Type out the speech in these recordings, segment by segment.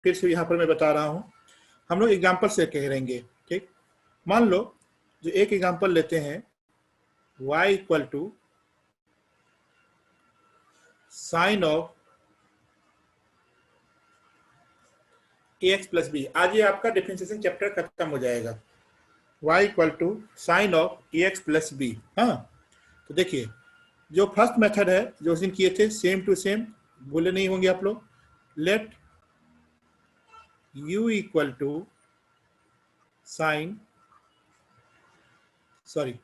फिर से यहाँ पर मैं बता रहा हूँ, हम लोग एग्जाम्पल से कहेंगे। ठीक, मान लो जो एक एग्जाम्पल लेते हैं, y equal to sine of ax plus b. आज ये आपका डिफरेंशिएशन चैप्टर खत्म हो जाएगा। y equal to sine of ax plus b. हाँ, तो देखिए जो फर्स्ट मेथड है जो उस दिन किए थे, सेम टू सेम, भूले नहीं होंगे आप लोग। Let u equal to sine, sorry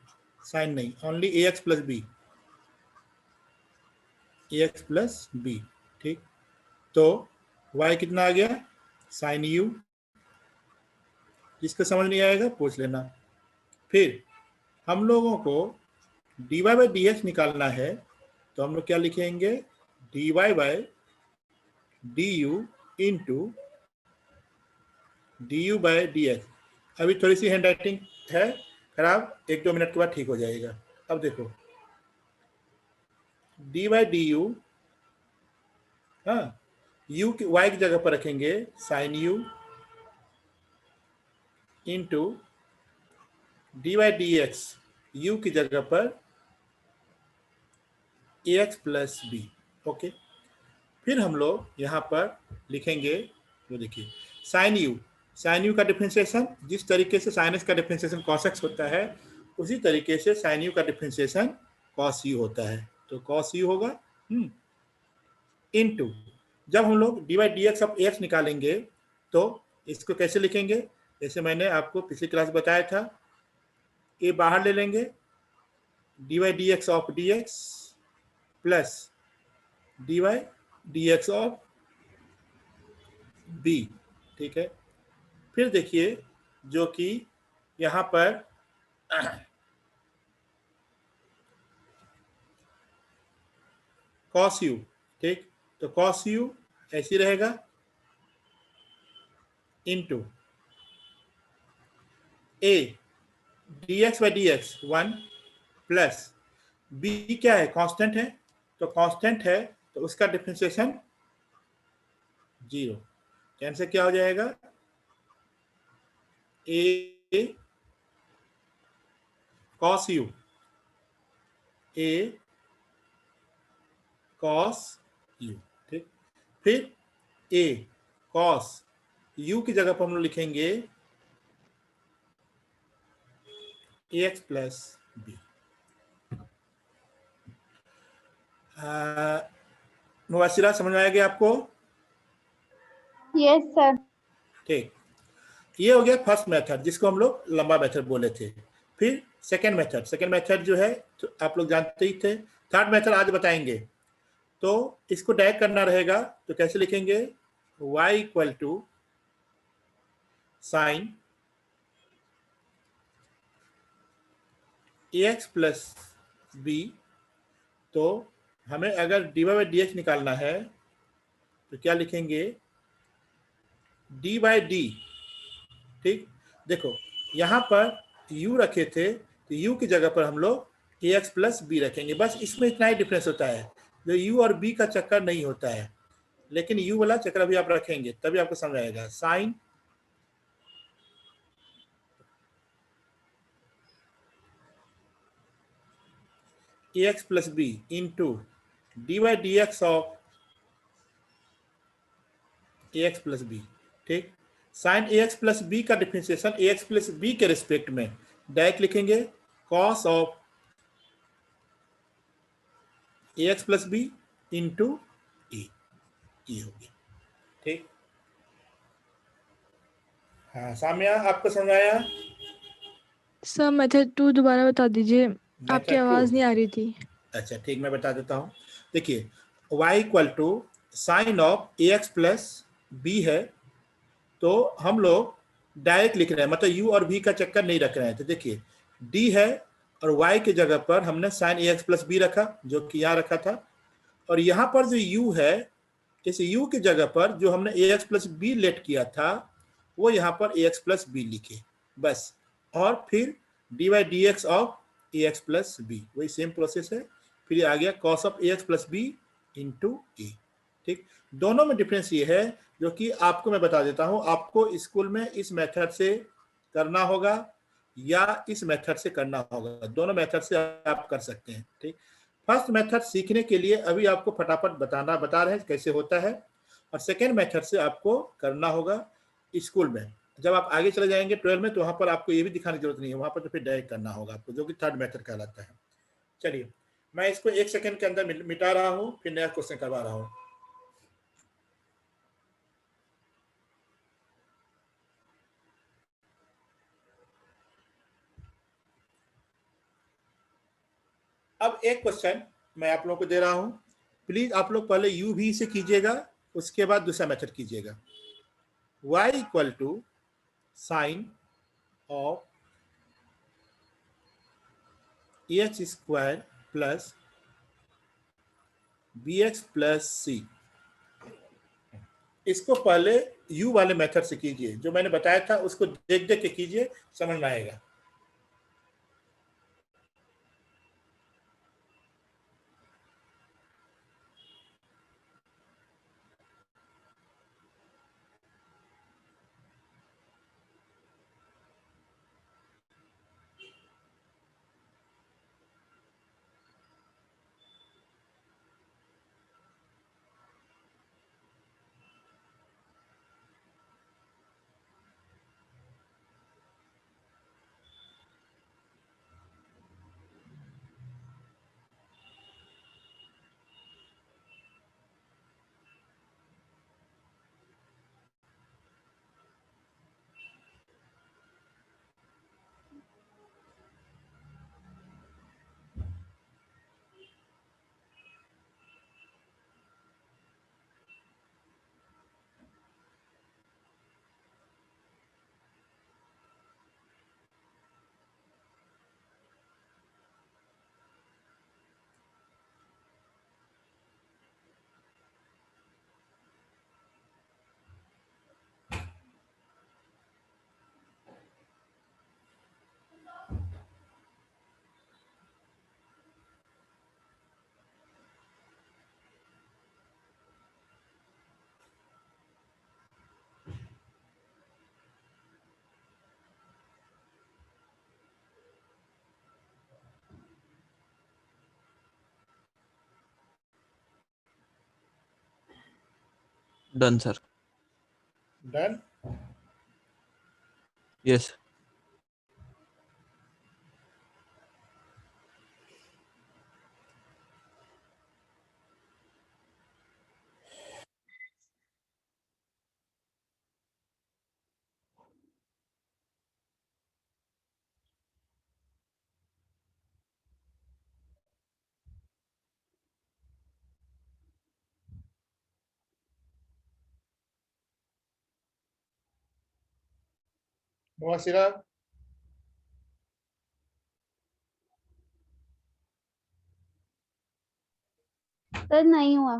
sine नहीं, only ax plus b, ax plus B. ठीक, तो y कितना आ गया, साइन u। जिसको समझ नहीं आएगा पूछ लेना। फिर हम लोगों को dy बाई डी एक्स निकालना है, तो हम लोग क्या लिखेंगे, dy by D u into d u by D x. अभी थोड़ी सी हैंड राइटिंग है खराब, 1-2 मिनट के बाद ठीक हो जाएगा। अब देखो डी बाई डी यू, हाँ, यू की वाई की जगह पर रखेंगे sine u into d by D x, you की जगह पर ए एक्स प्लस बी। ओके, फिर हम लोग यहाँ पर लिखेंगे, जो देखिए साइन यू का डिफरेंशिएशन, जिस तरीके से साइन एक्स का डिफरेंशिएशन कॉस एक्स होता है, उसी तरीके से साइन यू का डिफरेंशिएशन कॉस यू होता है। तो कॉस यू होगा इनटू, जब हम लोग D by D x of x निकालेंगे तो इसको कैसे लिखेंगे, जैसे मैंने आपको पिछली क्लास बताया था, ए बाहर ले लेंगे, d by D x of d x plus d by D x of b. ठीक है, फिर देखिए जो कि यहाँ पर कॉस यू, ठीक, तो कॉस यू ऐसी रहेगा into a d x by D x 1 plus b क्या है, कांस्टेंट है, तो कांस्टेंट है तो उसका डिफरेंशिएशन 0। कैंसिल क्या हो जाएगा, ए कॉस यू, ए कॉस यू। ठीक, फिर ए कॉस यू की जगह पर हम लोग लिखेंगे ए एक्स प्लस बी। मुबाशिरा समझ में आएगा आपको? Yes sir. ठीक, ये हो गया फर्स्ट मेथड जिसको हम लोग लंबा मेथड बोले थे। फिर सेकेंड मेथड जो है तो आप लोग जानते ही थे। थर्ड मेथड आज बताएंगे। तो इसको डायरेक्ट करना रहेगा, तो कैसे लिखेंगे, y equal to sine ax plus b. तो हमें अगर डी बाई डी एक्स निकालना है तो क्या लिखेंगे, डी बाई डी। ठीक, देखो यहाँ पर u रखे थे तो u की जगह पर हम लोग ax प्लस बी रखेंगे। बस इसमें इतना ही डिफरेंस होता है, जो u और b का चक्कर नहीं होता है, लेकिन u वाला चक्कर अभी आप रखेंगे तभी आपको समझ आएगा। Sine ax plus B into d by D x of ax plus B. ठीक, साइन ax प्लस बी का डिफरेंशिएशन ax प्लस बी के रिस्पेक्ट में डायरेक्ट लिखेंगे, cos of ax plus B into ये हो गया। ठीक, हाँ साम्या आपको समझ आया? सर मेथड 2 दोबारा बता दीजिए, आपकी आवाज नहीं आ रही थी। अच्छा ठीक, मैं बता देता हूँ। देखिए y equal to sine of ax plus b है, तो हम लोग डायरेक्ट लिख रहे हैं, मतलब u और v का चक्कर नहीं रख रहे हैं। तो देखिए d है और y की जगह पर हमने साइन ax प्लस बी रखा, जो कि यहाँ रखा था, और यहाँ पर जो u है, इस u की जगह पर जो हमने ax प्लस बी लेट किया था वो यहाँ पर ax प्लस बी लिखे बस, और फिर D by D x of ax plus b, वही सेम प्रोसेस है। फिर आ गया cos of ax plus B into a. ठीक, दोनों में डिफरेंस ये है जो कि आपको मैं बता देता हूं, आपको स्कूल में इस मेथड से करना होगा या इस मेथड से करना होगा, दोनों मेथड से आप कर सकते हैं। ठीक, फर्स्ट मेथड सीखने के लिए अभी आपको फटाफट बता रहे हैं कैसे होता है, और सेकेंड मेथड से आपको करना होगा स्कूल में। जब आप आगे चले जाएंगे 12 में, तो वहां पर आपको ये भी दिखाने की जरूरत नहीं है, वहां पर तो फिर डायरेक्ट करना होगा आपको, जो कि थर्ड मेथड कहलाता है। चलिए, मैं इसको 1 सेकंड के अंदर मिटा रहा हूं, फिर नया क्वेश्चन करवा रहा हूं। अब एक क्वेश्चन मैं आप लोगों को दे रहा हूं, प्लीज आप लोग पहले यू भी से कीजिएगा, उसके बाद दूसरा मेथड कीजिएगा। y equal to sine of x square plus b x plus c. इसको पहले u वाले मेथड से कीजिए, जो मैंने बताया था उसको देख देख के कीजिए, समझ में आएगा। Done, sir. Done. Yes. Muasira, sir नहीं हुआ।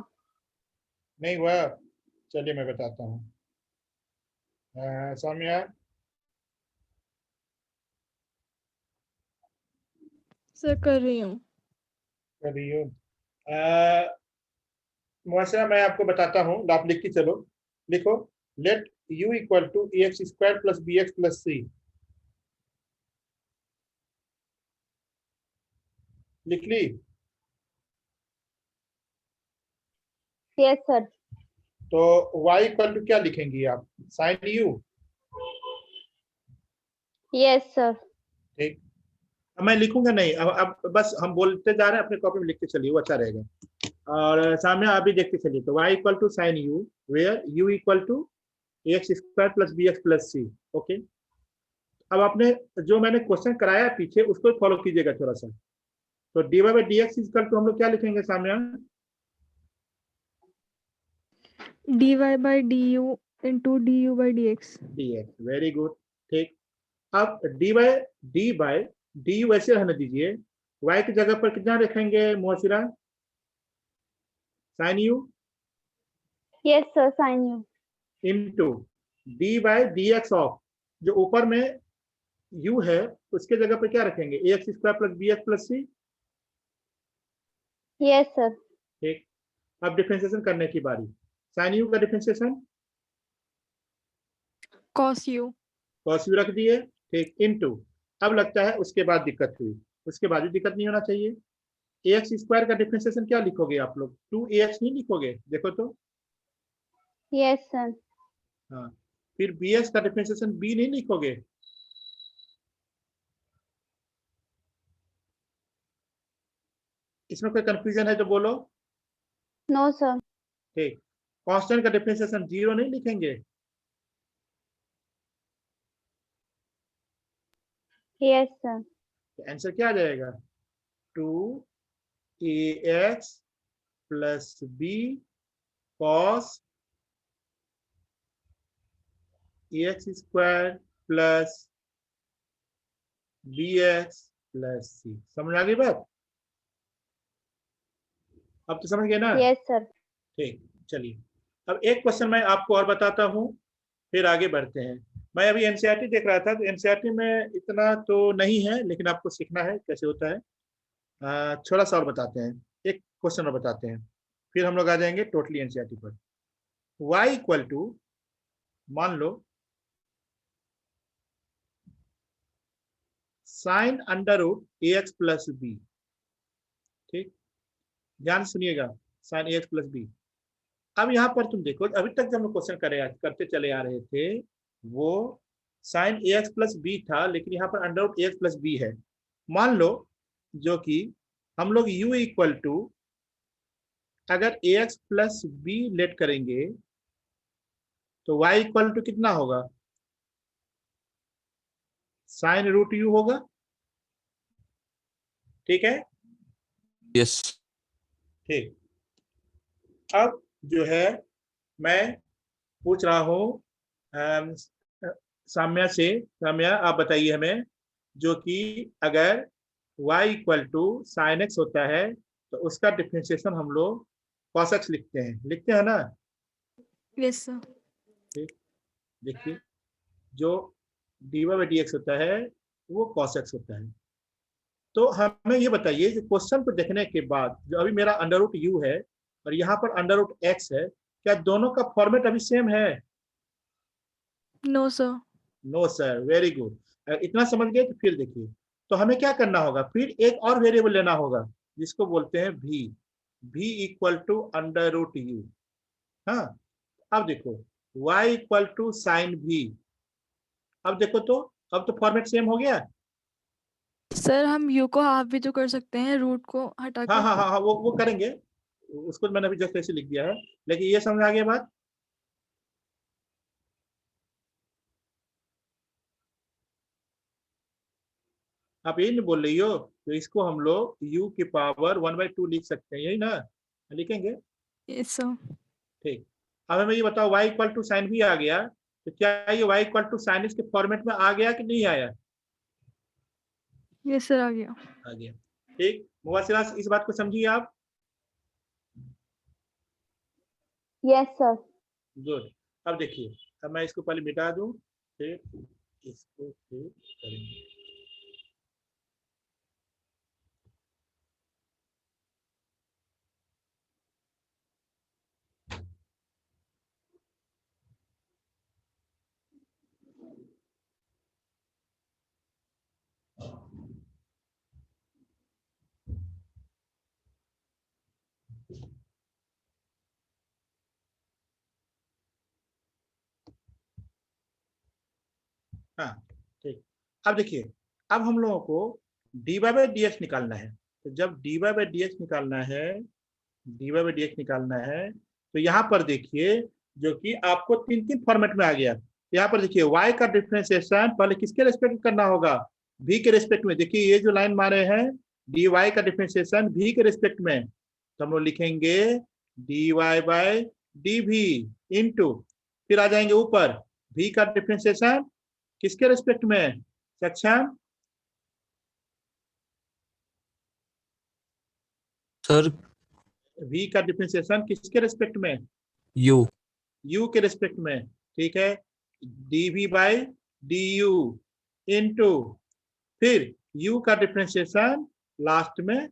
नहीं हुआ? चलिए मैं बताता हूँ। सामिया, सर कर रही हूँ। कर रही हो? मुआसिरा, मैं आपको बताता हूँ, आप लिख के चलो। लिखो, let u equal to a x square plus b x plus c. लिख ली? Yes sir. तो y इक्वल टू क्या लिखेंगी आप? Sine u। Yes sir. ठीक, अब मैं लिखूंगा नहीं, अब बस हम बोलते जा रहे हैं, अपने कॉपी में लिख के चलिए, वो अच्छा रहेगा। और सामने आप भी देखते चलिए, तो y equal to sine u, where u equal to x square plus b x plus c. Okay, अब आपने जो मैंने क्वेश्चन कराया पीछे, उसको फॉलो कीजिएगा थोड़ा सा। तो D y by D x equal to हम लोग क्या लिखेंगे सामने? dy by du into du by dx। D x, very good. ठीक, अब डी बाय डी यू ऐसे रहने दीजिए, y की जगह पर कितना रखेंगे Muhsira? Sine u yes sir, sine u. Into d by d x of, जो ऊपर में u है उसके जगह पर क्या रखेंगे? A x square plus b x plus c. Yes sir. ठीक, अब डिफरेंशिएशन करने की बारी। साइन यू का differentiation cos u। cos u रख दिए, ठीक, इनटू, अब लगता है उसके बाद दिक्कत हुई, उसके बाद भी दिक्कत नहीं होना चाहिए। ax स्क्वायर का डिफरेंशिएशन क्या लिखोगे आप लोग? 2ax नहीं लिखोगे? देखो तो, Yes, sir. हाँ, फिर bx का डिफरेंशिएशन b नहीं लिखोगे? इसमें कोई कंफ्यूजन है तो बोलो। No, sir. ठीक, कांस्टेंट का डिफरेंशिएशन 0 नहीं लिखेंगे? Yes, sir. तो आंसर क्या आ जाएगा? 2ax plus b cos ax square plus bx plus c। समझ आ गई बात? अब तो समझ गए ना? Yes, sir. ठीक, चलिए अब एक क्वेश्चन मैं आपको और बताता हूँ, फिर आगे बढ़ते हैं। मैं अभी एनसीईआरटी देख रहा था, तो एनसीईआरटी में इतना तो नहीं है, लेकिन आपको सीखना है कैसे होता है। थोड़ा सा और बताते हैं, एक क्वेश्चन और बताते हैं, फिर हम लोग आ जाएंगे टोटली एनसीईआरटी पर। y इक्वल टू, मान लो sine under root ax plus B, ठीक, ध्यान सुनिएगा, साइन ax प्लस बी। अब यहाँ पर तुम देखो, अभी तक जब हम क्वेश्चन करते चले आ रहे थे, वो साइन ax प्लस बी था, लेकिन यहाँ पर under root ax plus b है। मान लो जो कि हम लोग u इक्वल टू, अगर ax प्लस बी लेट करेंगे तो y इक्वल टू कितना होगा? साइन रूट u होगा, ठीक है? यस। ठीक, अब जो है मैं पूछ रहा हूँ साम्या से। साम्या, आप बताइए हमें, जो कि अगर y equal to sine x होता है तो उसका डिफरेंशिएशन हम लोग cos x लिखते हैं ना? Yes, sir. ठीक, देखिए, जो dy बाई dx होता है वो cos x होता है। तो हमें ये बताइए, जो क्वेश्चन को देखने के बाद, जो अभी मेरा अंडर रूट u है और यहाँ पर अंडर रूट x है, क्या दोनों का फॉर्मेट अभी सेम है? No, sir. No sir, very good. इतना समझ गए तो फिर देखिए, तो हमें क्या करना होगा, फिर एक और वेरिएबल लेना होगा जिसको बोलते हैं v equal to under root u। हाँ, अब देखो y equal to sine v, अब देखो तो, अब तो फॉर्मेट सेम हो गया। सर हम u को हाफ भी तो कर सकते हैं रूट को हटा हाँ के। हाँ हाँ हाँ, वो करेंगे, उसको मैंने अभी जस्ट ऐसे लिख दिया है, लेकिन ये समझ आ गया बात? आप यही नहीं बोल रही हो? तो इसको हम लोग u की पावर 1/2 लिख सकते हैं, यही ना? लिखेंगे, Yes, sir. ठीक। अब हमें ये बताओ, y इक्वल टू साइन भी आ गया, तो क्या ये y इक्वल टू साइन इसके फॉर्मेट में आ गया कि नहीं आया? Yes, sir, आ गया। आ गया, ठीक। मुबाशिरा, इस बात को समझिए आप? Yes, sir. गुड। अब देखिए, अब मैं इसको पहले मिटा दूं, फिर इसको फिर करेंगे। हाँ, ठीक। अब देखिए, अब हम लोगों को dy बाई dx निकालना है। तो जब dy बाई dx निकालना है, dy बाई dx निकालना है, तो यहाँ पर देखिए, जो कि आपको तीन फॉर्मेट में आ गया। यहाँ पर देखिए, y का डिफरेंशिएशन पहले किसके रेस्पेक्ट में करना होगा? v के रेस्पेक्ट में। देखिए, ये जो लाइन मारे हैं, dy का डिफरेंशिएशन v के रेस्पेक्ट में, तो हम लोग लिखेंगे dy बाई dv इंटू, फिर आ जाएंगे ऊपर v का डिफरेंशिएशन किसके रेस्पेक्ट में? सक्षम, सर v का डिफरेंशिएशन किसके रेस्पेक्ट में? यू। u के रेस्पेक्ट में, ठीक है? dv बाई du इनटू, फिर u का डिफरेंशिएशन लास्ट में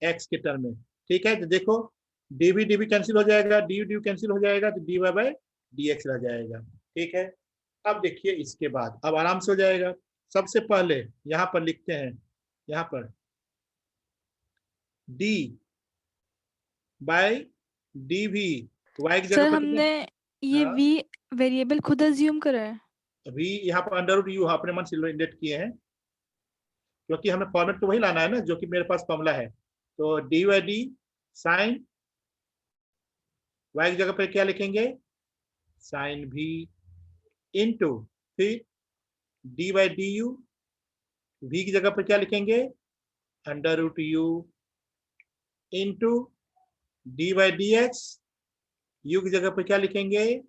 x के टर्म में, ठीक है? तो देखो, dv कैंसिल हो जाएगा, du कैंसिल हो जाएगा, तो dy बाई dx रह जाएगा, ठीक है? अब देखिए इसके बाद अब आराम से हो जाएगा। सबसे पहले यहां पर लिखते हैं, यहां पर डी बाय डी भी, वाई की जगह सर पर हमने ये हाँ। v वेरिएबल खुद अज्यूम करा है। अभी यहाँ पर अंडर रूट यू अपने मन से इंडेट किए हैं, क्योंकि हमें फॉर्मेट तो वही लाना है ना जो कि मेरे पास फॉर्मूला है। तो D Y D sine Y की जगह पर क्या लिखेंगे, साइन भी, इनटू फिर D by D U, V की जगह पर क्या लिखेंगे, under root U, into D by D x, you की जगह पर क्या लिखेंगे,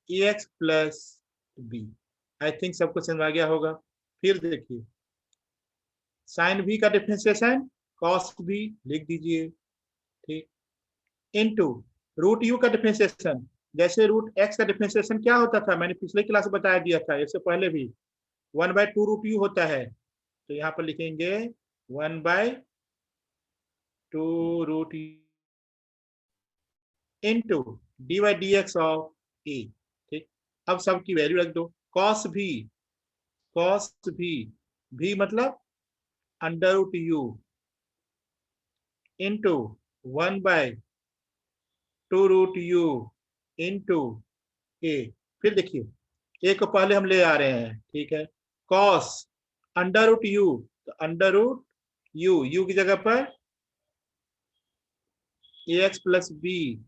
A x plus B. I think सबको समझ आ गया होगा। फिर देखिए साइन भी का डिफरेंशिएशन कॉस भी लिख दीजिए, ठीक, इनटू रूट यू का डिफरेंशिएशन, जैसे रूट एक्स का डिफरेंशिएशन क्या होता था, मैंने पिछले क्लास में बता दिया था, इससे पहले भी 1/2 रूट यू होता है। तो यहाँ पर लिखेंगे 1/2 root into D by D x of A. ठीक, अब सबकी वैल्यू रख दो। कॉस भी मतलब under root you into 1/2 root you into A. फिर देखिए ए को पहले हम ले आ रहे हैं, ठीक है, कॉस अंडर रूट यू, तो अंडर रूट यू की जगह पर ए x plus B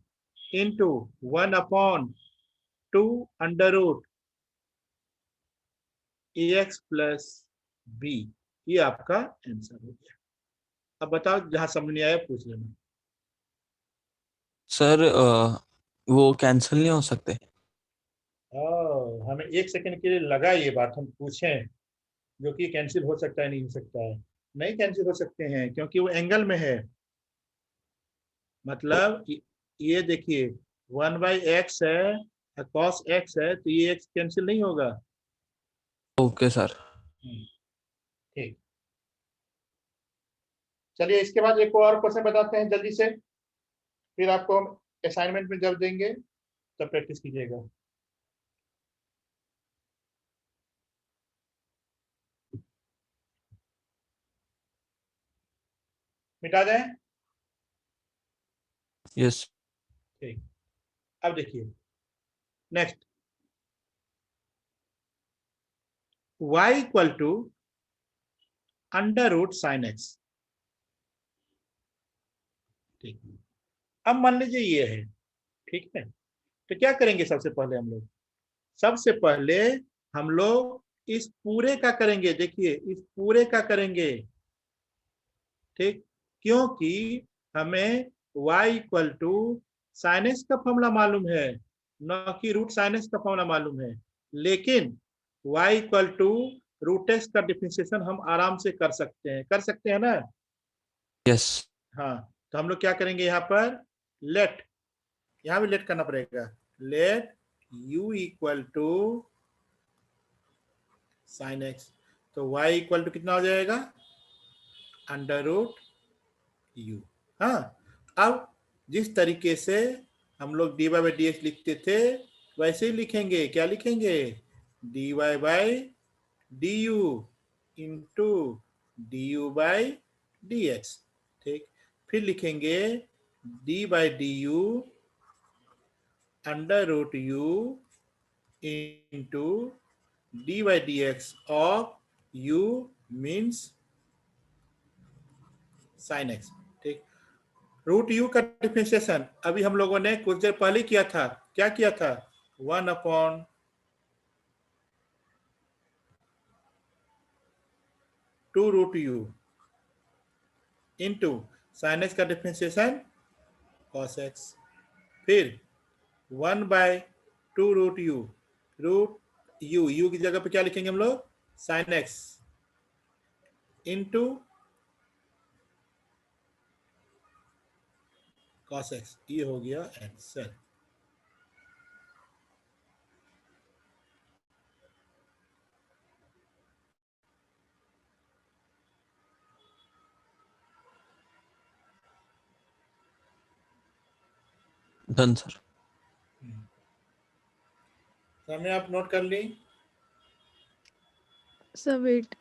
into 1/2 under root A x plus B. ये आपका आंसर हो गया। अब बताओ जहां समझ नहीं आया पूछ लेना। सर वो कैंसिल नहीं हो सकते? हमें एक सेकंड के लिए लगा ये बात हम पूछें, जो कि कैंसिल हो सकता है नहीं हो सकता है। नहीं कैंसिल हो सकते हैं क्योंकि वो एंगल में है। मतलब ये देखिए 1/x है, cos x है, तो ये x कैंसिल नहीं होगा। Okay sir. ठीक, चलिए इसके बाद एक और क्वेश्चन बताते हैं जल्दी से, फिर आपको हम असाइनमेंट में जब देंगे तब प्रैक्टिस कीजिएगा। मिटा जाए। यस। ठीक, अब देखिए next y equal to under root sine x. ठीक, अब मान लीजिए ये है, ठीक है, तो क्या करेंगे सबसे पहले हम लोग इस पूरे का करेंगे। देखिए इस पूरे का करेंगे, ठीक, क्योंकि हमें y equal to sine x का फॉर्मूला मालूम है, न कि रूट साइन एक्स का फॉर्मूला मालूम है। लेकिन y equal to root x का डिफरेंशिएशन हम आराम से कर सकते हैं ना। यस। हाँ, तो हम लोग क्या करेंगे यहाँ पर, लेट, यहाँ भी लेट करना पड़ेगा, let u equal to sine x. तो y इक्वल टू कितना हो जाएगा, अंडर रूट यू। हाँ, अब जिस तरीके से हम लोग dy बाई डी एक्स लिखते थे वैसे ही लिखेंगे। क्या लिखेंगे, dy by D u into d u by D x. ठीक, फिर लिखेंगे d by D u under root you into d by D x of u means sine x. ठीक, रूट यू का डिफरेंशिएशन अभी हम लोगों ने कुछ देर पहले किया था। क्या किया था, 1/2 root you into sine x का डिफरेंशिएशन कॉस एक्स, फिर 1/2 रूट यू की जगह पे क्या लिखेंगे हम लोग, sine x into cos x. ये हो गया आंसर। Done sir. समय आप नोट कर ली? Sir wait.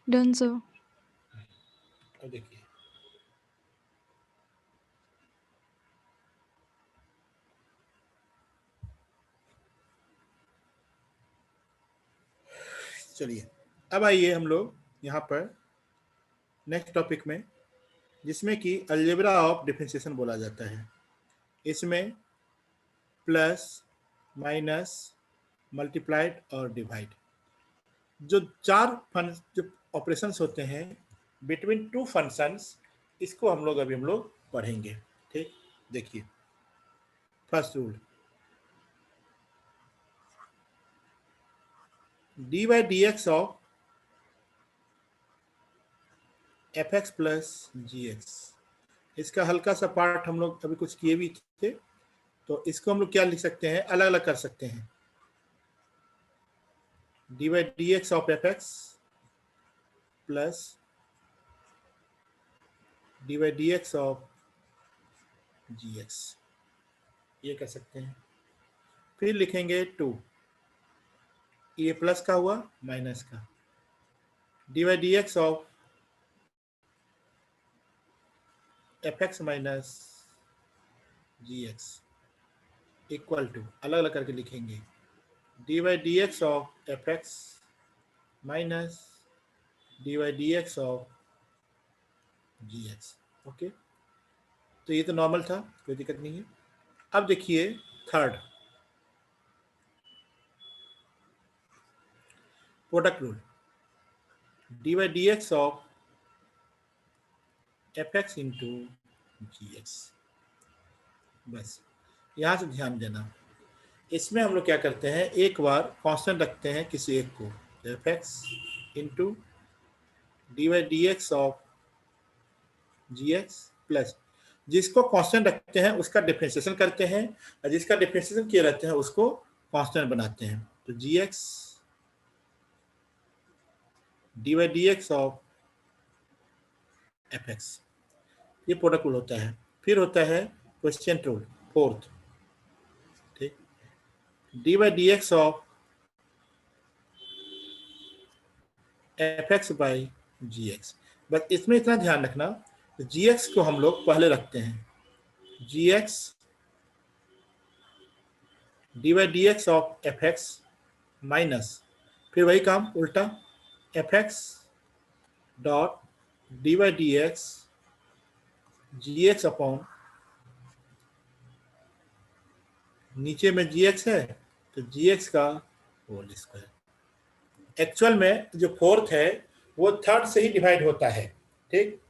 Done sir. अब देखिए, चलिए अब आइए हम लोग यहाँ पर नेक्स्ट टॉपिक में, जिसमें कि अलजेब्रा ऑफ डिफरेंशिएशन बोला जाता है। इसमें प्लस, माइनस, मल्टीप्लाइड और डिवाइड, जो जो ऑपरेशंस होते हैं बिटवीन टू फंक्शंस, इसको हम लोग पढ़ेंगे। ठीक, देखिए first rule, d by D x of F x plus g x. इसका हल्का सा पार्ट हम लोग अभी कुछ किए भी थे, तो इसको हम लोग क्या लिख सकते हैं, अलग अलग कर सकते हैं। D by D x of F x plus d by D x of g x, ये कर सकते हैं। फिर लिखेंगे 2, ये प्लस का हुआ माइनस का, d by D x of F x minus g x equal to, अलग अलग करके लिखेंगे, d by D x of F x minus d by D x of g x. Okay, तो ये तो नॉर्मल था, कोई दिक्कत नहीं है। अब देखिए third, product rule, d by D x of F x into g x. बस यहाँ से ध्यान देना, इसमें हम लोग क्या करते हैं, एक बार कांस्टेंट रखते हैं किसी एक को, f x into d by D x of g x plus, जिसको कांस्टेंट रखते हैं उसका डिफरेंशिएशन करते हैं, और जिसका डिफरेंशिएशन किए रहते हैं उसको कांस्टेंट बनाते हैं। तो G X D by D x of F X, ये प्रोडक्ट रूल होता है। फिर होता है क्वेश्चन रूल, फोर्थ, ठीक, D by D x of F x by ji x. बस इसमें इतना ध्यान रखना, जी एक्स को हम लोग पहले रखते हैं, G X D by D x of F x minus, फिर वही काम उल्टा, F X dot D by D X G X upon, नीचे में जी एक्स है तो जी एक्स का होल स्क्वायर। एक्चुअल में जो फोर्थ है वो थर्ड से ही डिवाइड होता है। ठीक,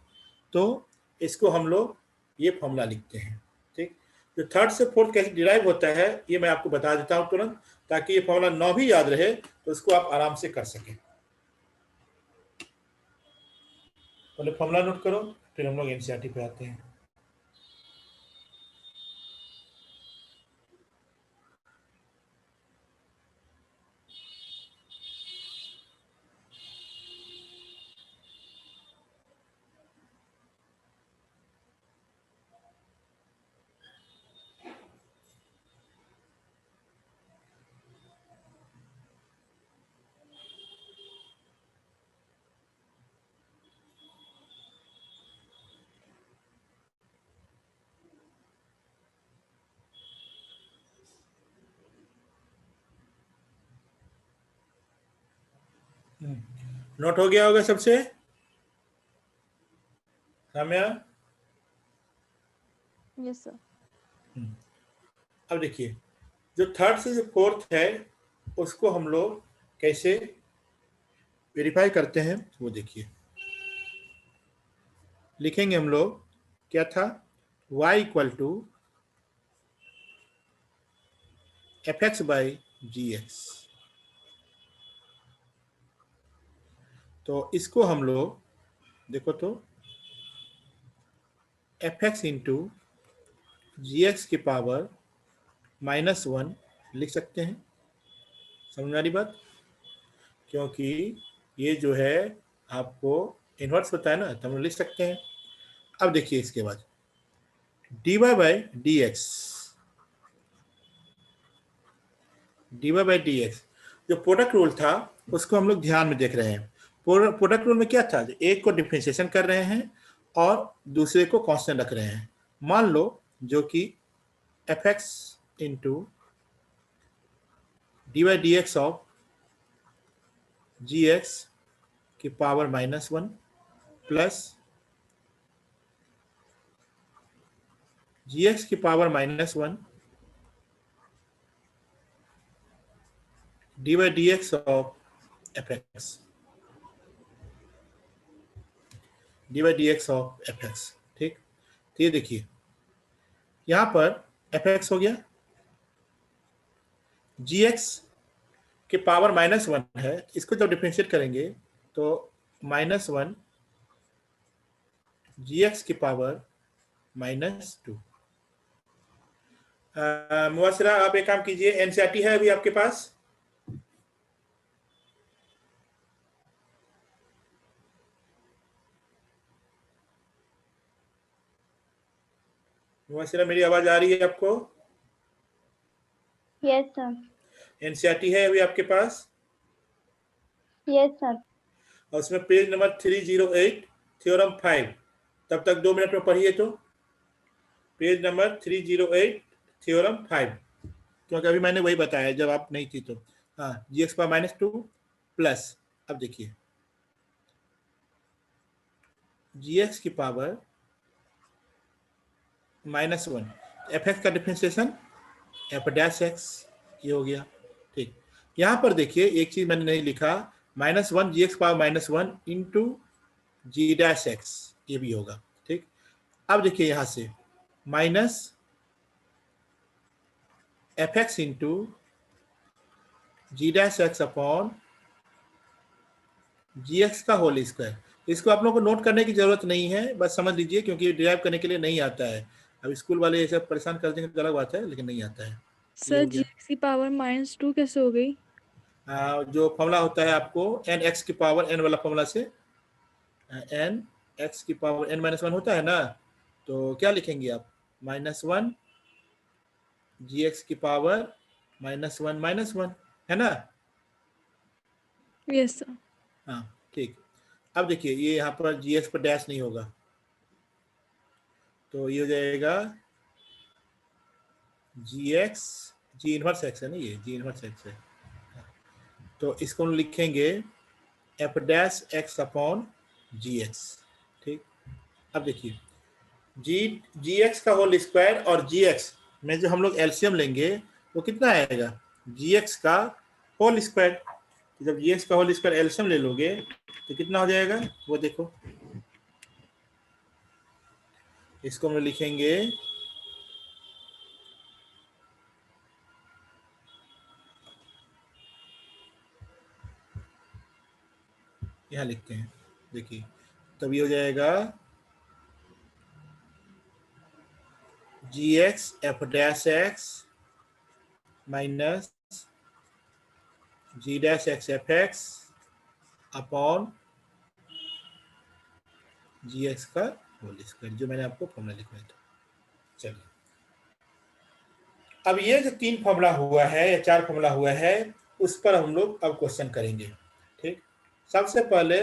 तो इसको हम लोग ये फॉर्मूला लिखते हैं। ठीक, जो थर्ड से फोर्थ कैसे डिराइव होता है ये मैं आपको बता देता हूँ तुरंत, ताकि ये फॉर्मूला ना भी याद रहे तो इसको आप आराम से कर सकें। पहले फॉर्मूला नोट करो, फिर हम लोग एनसीईआरटी पे आते हैं। नोट हो गया होगा सबसे, साम्या? Yes sir. अब देखिए, जो थर्ड से जो फोर्थ है उसको हम लोग कैसे वेरीफाई करते हैं वो देखिए। लिखेंगे हम लोग, क्या था, y equal to f x by ji x. तो इसको हम लोग देखो तो f x into g x की पावर -1 लिख सकते हैं। समझ आ रही बात? क्योंकि ये जो है आपको इन्वर्स होता है ना, तो हम लिख सकते हैं। अब देखिए इसके बाद dy बाई डी एक्स, जो प्रोडक्ट रूल था उसको हम लोग ध्यान में देख रहे हैं। प्रोडक्ट रूल में क्या था, एक को डिफरेंशिएशन कर रहे हैं और दूसरे को कांस्टेंट रख रहे हैं। मान लो जो कि f x into d by D x of g x की पावर -1 प्लस जी एक्स की power -1 d by D x of F x, D by D x of F x. ठीक, तो ये देखिए यहां पर एफ एक्स हो गया, जी एक्स के पावर -1 है, इसको जब डिफरेंशिएट करेंगे तो -1 जी एक्स की पावर -2। मुबशिरा आप एक काम कीजिए, एनसीईआरटी है अभी आपके पास? मुबशिरा मेरी आवाज आ रही है आपको? Yes, sir. एनसीईआरटी है अभी आपके पास? Yes, sir. और उसमें पेज नंबर 308 थ्योरम 5, तब तक 2 मिनट में पढ़िए। तो पेज नंबर 308 थ्योरम 5, क्योंकि अभी मैंने वही बताया जब आप नहीं थी तो। हाँ, जी एक्स पावर -2 प्लस, अब देखिए जी एक्स की पावर -1, एफ एक्स का डिफरेंशिएशन एफ डैश एक्स, ये हो गया। ठीक, यहाँ पर देखिए एक चीज मैंने नहीं लिखा, -1 जी एक्स पावर -1 इंटू जी डैश एक्स, ये भी होगा। ठीक, अब देखिए यहाँ से माइनस एफ एक्स इंटू जी dash x upon G X का होल स्क्वायर। इसको आप लोगों को नोट करने की जरूरत नहीं है, बस समझ लीजिए, क्योंकि डिराइव करने के लिए नहीं आता है। अब स्कूल वाले ऐसे परेशान कर देंगे तो अलग बात है, लेकिन नहीं आता है। ये सर हो जी गया। एक्स की पावर -2 कैसे हो गई? जो फॉर्मूला होता है आपको एन एक्स की पावर एन वाला फॉर्मूला से, एन एक्स की पावर n-1 होता है ना, तो क्या लिखेंगे आप, -1 जी एक्स की पावर -1 है ना। Yes sir. हाँ ठीक, अब देखिए ये यहाँ पर जी एक्स पर डैश नहीं होगा, तो ये हो जाएगा जी एक्स, जी इनवर्स एक्स है ना, ये जी इनवर्स एक्स है, तो इसको हम लिखेंगे F dash x upon G x. ठीक, अब देखिए जी एक्स का होल स्क्वायर और जी एक्स में जो हम लोग एलसीएम लेंगे वो कितना आएगा, जी एक्स का होल स्क्वायर। जब जी एक्स का होल स्क्वायर एलसीएम ले लोगे तो कितना हो जाएगा, वो देखो, इसको हम लोग लिखेंगे यहाँ लिखते हैं, देखिए तब ये हो जाएगा G X F dash X minus G dash X F X upon G X का होल स्क्वायर, जो मैंने आपको फॉर्मूला लिखवाया था। चलिए, अब ये जो 3 फॉर्मूला हुआ है या 4 फॉर्मूला हुआ है, उस पर हम लोग अब क्वेश्चन करेंगे। ठीक, सबसे पहले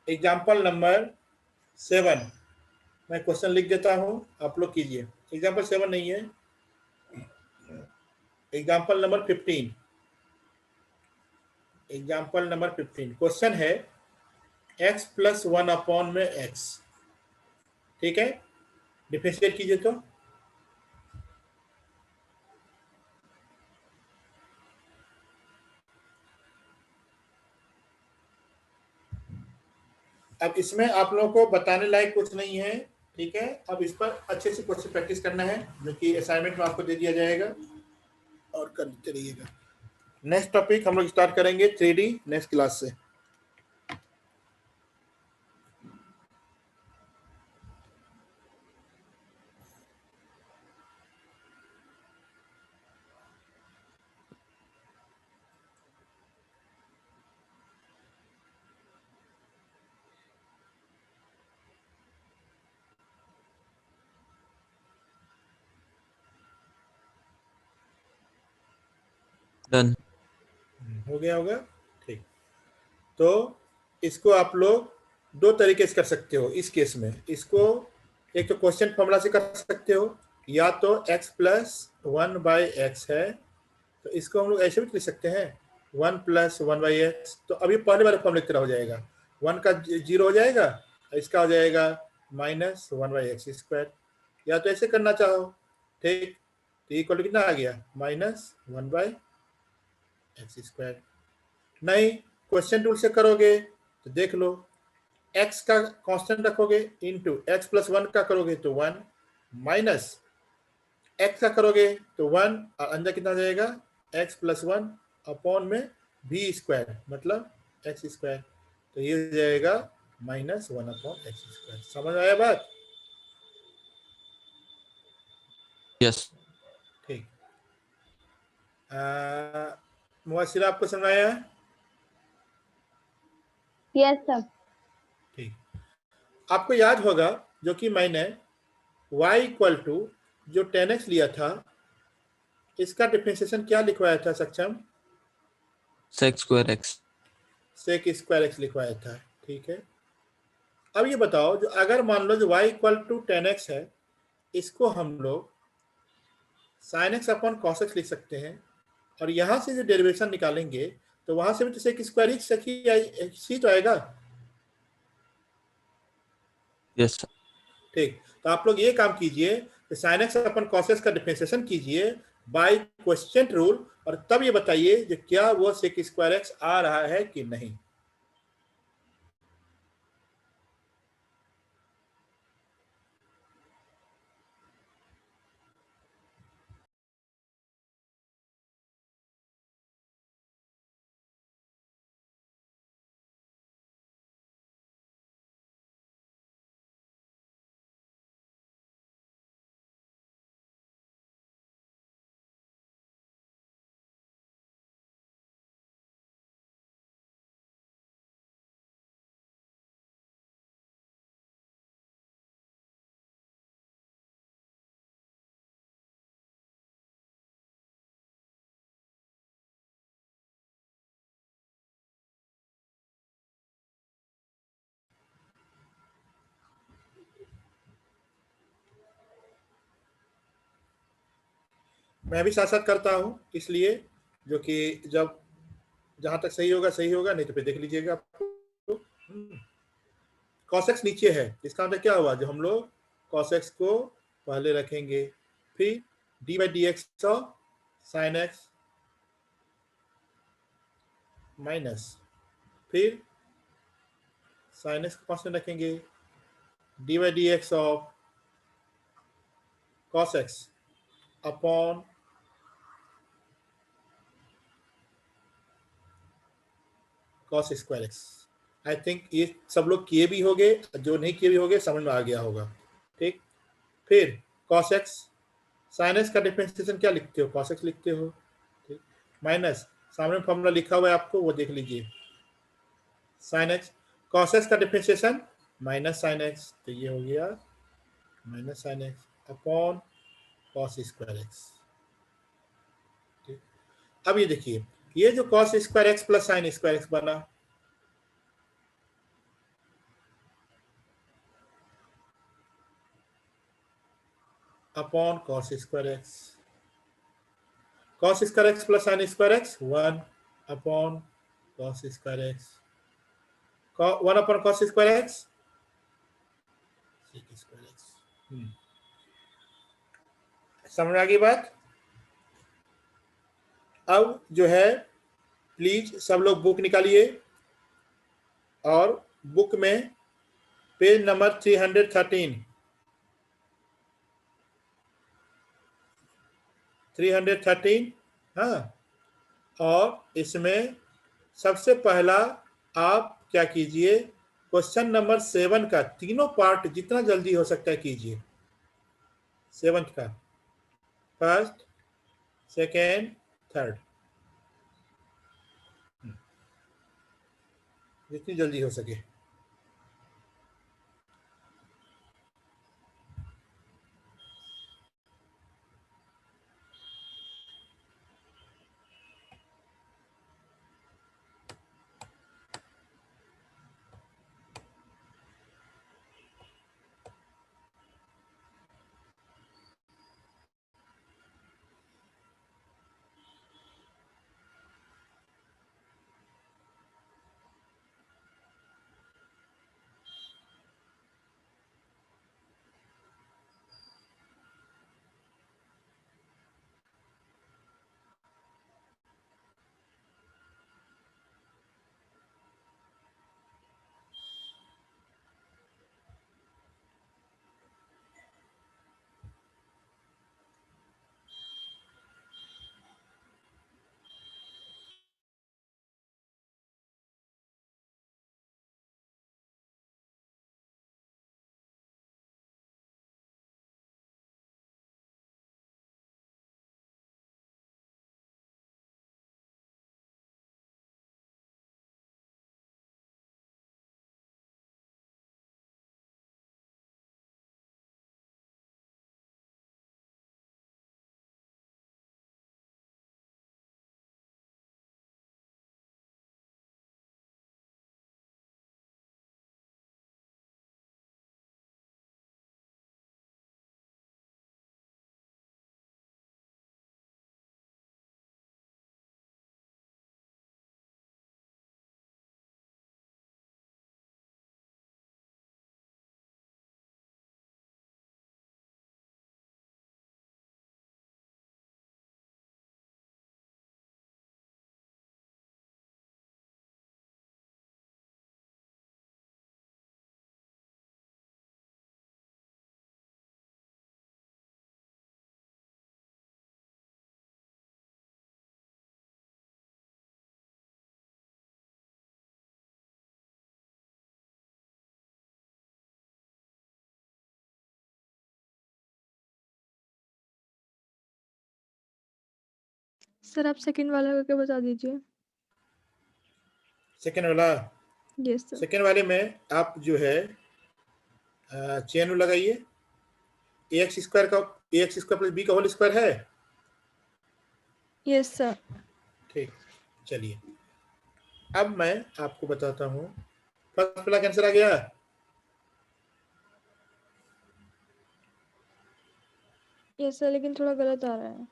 एग्जाम्पल नंबर 7 मैं क्वेश्चन लिख देता हूं, आप लोग कीजिए। एग्जाम्पल 7 नहीं है, example number 15, example number 15 question है x + 1 अपॉन में x। ठीक है, डिफरेंशिएट कीजिए। तो अब इसमें आप लोगों को बताने लायक कुछ नहीं है। ठीक है, अब इस पर अच्छे से क्वेश्चन प्रैक्टिस करना है, जो कि असाइनमेंट में आपको दे दिया जाएगा, और करते रहिएगा। नेक्स्ट टॉपिक हम लोग स्टार्ट करेंगे 3D नेक्स्ट क्लास से। डन। हो गया होगा। ठीक, तो इसको आप लोग दो तरीके से कर सकते हो इस केस में। इसको एक तो क्वेश्चन फॉर्मूला से कर सकते हो, या तो x प्लस 1/x है तो इसको हम लोग ऐसे भी लिख सकते हैं 1 प्लस 1/x। तो अभी पहले वाले फॉर्मूले की तरह हो जाएगा, 1 का 0 हो जाएगा, इसका हो जाएगा माइनस 1/x²। या तो ऐसे करना चाहो, ठीक, तो इक्वल कितना आ गया, माइनस 1/x²। नहीं, क्वेश्चन रूल से करोगे तो देख लो, x का कांस्टेंट रखोगे इंटू x प्लस 1 का करोगे तो 1, माइनस x का करोगे तो 1, और अंदर कितना जाएगा x प्लस 1 अपॉन में v², मतलब x²। तो ये हो जाएगा माइनस 1/x²। समझ आया बात? यस। ठीक, मुआसिर आपको समझ आया? Yes sir. ठीक, आपको याद होगा जो कि मैंने y इक्वल टू जो 10x लिया था, इसका डिफरेंशिएशन क्या लिखवाया था सक्षम? sec²x। sec² x लिखवाया था, ठीक है। अब ये बताओ, जो अगर मान लो जो y इक्वल टू 10x है, इसको हम लोग sin x upon cos x लिख सकते हैं, और यहां से जो डेरिवेशन निकालेंगे तो वहां से भी तो sec² ही तो आएगा। Yes sir. ठीक, तो आप लोग ये काम कीजिए कि sin x अपन cos x का डिफरेंशिएशन कीजिए बाय क्वेश्चन रूल, और तब ये बताइए कि क्या वो sec² x आ रहा है कि नहीं। मैं भी साथ साथ करता हूँ, इसलिए जो कि जब जहां तक सही होगा सही होगा, नहीं तो फिर देख लीजिएगा आप। cos x नीचे है, इसका मतलब क्या हुआ, जो हम लोग cos x को पहले रखेंगे, फिर d/dx of sin x minus, फिर sin x को कांस्टेंट रखेंगे, d/dx of cos x upon cos²x। I think ये सब लोग किए भी होंगे, जो नहीं किए भी होंगे समझ में आ गया होगा। ठीक, फिर cos x, sin x का डिफरेंशिएशन क्या लिखते हो, cos x लिखते हो, ठीक, माइनस सामने फॉर्मूला लिखा हुआ है आपको, वो देख लीजिए, sin x, cos x का डिफरेंशिएशन माइनस sin x, तो ये हो गया minus sin x upon cos²x। ठीक, अब ये देखिए, ये जो cos² x plus sin² x बना, upon cos²x, cos² x plus sin² x 1 upon cos²x, 1 upon cos²x sec²x। समझ आ गई बात? अब जो है, प्लीज सब लोग बुक निकालिए, और बुक में पेज नंबर 313 हाँ, और इसमें सबसे पहला आप क्या कीजिए, क्वेश्चन नंबर 7 का तीनों पार्ट जितना जल्दी हो सकता है कीजिए। 7th का फर्स्ट, सेकेंड, थर्ड, जितनी जल्दी हो सके। सर आप सेकंड वाला करके बता दीजिए। सेकेंड वाला, यस सर। सेकेंड वाले में आप जो है चेन रूल लगाइए। ax स्क्वायर का ax स्क्वायर प्लस b का होल स्क्वायर है। Yes sir. ठीक, चलिए अब मैं आपको बताता हूँ। फर्स्ट वाला कैंसर आ गया। यस सर, लेकिन थोड़ा गलत आ रहा है।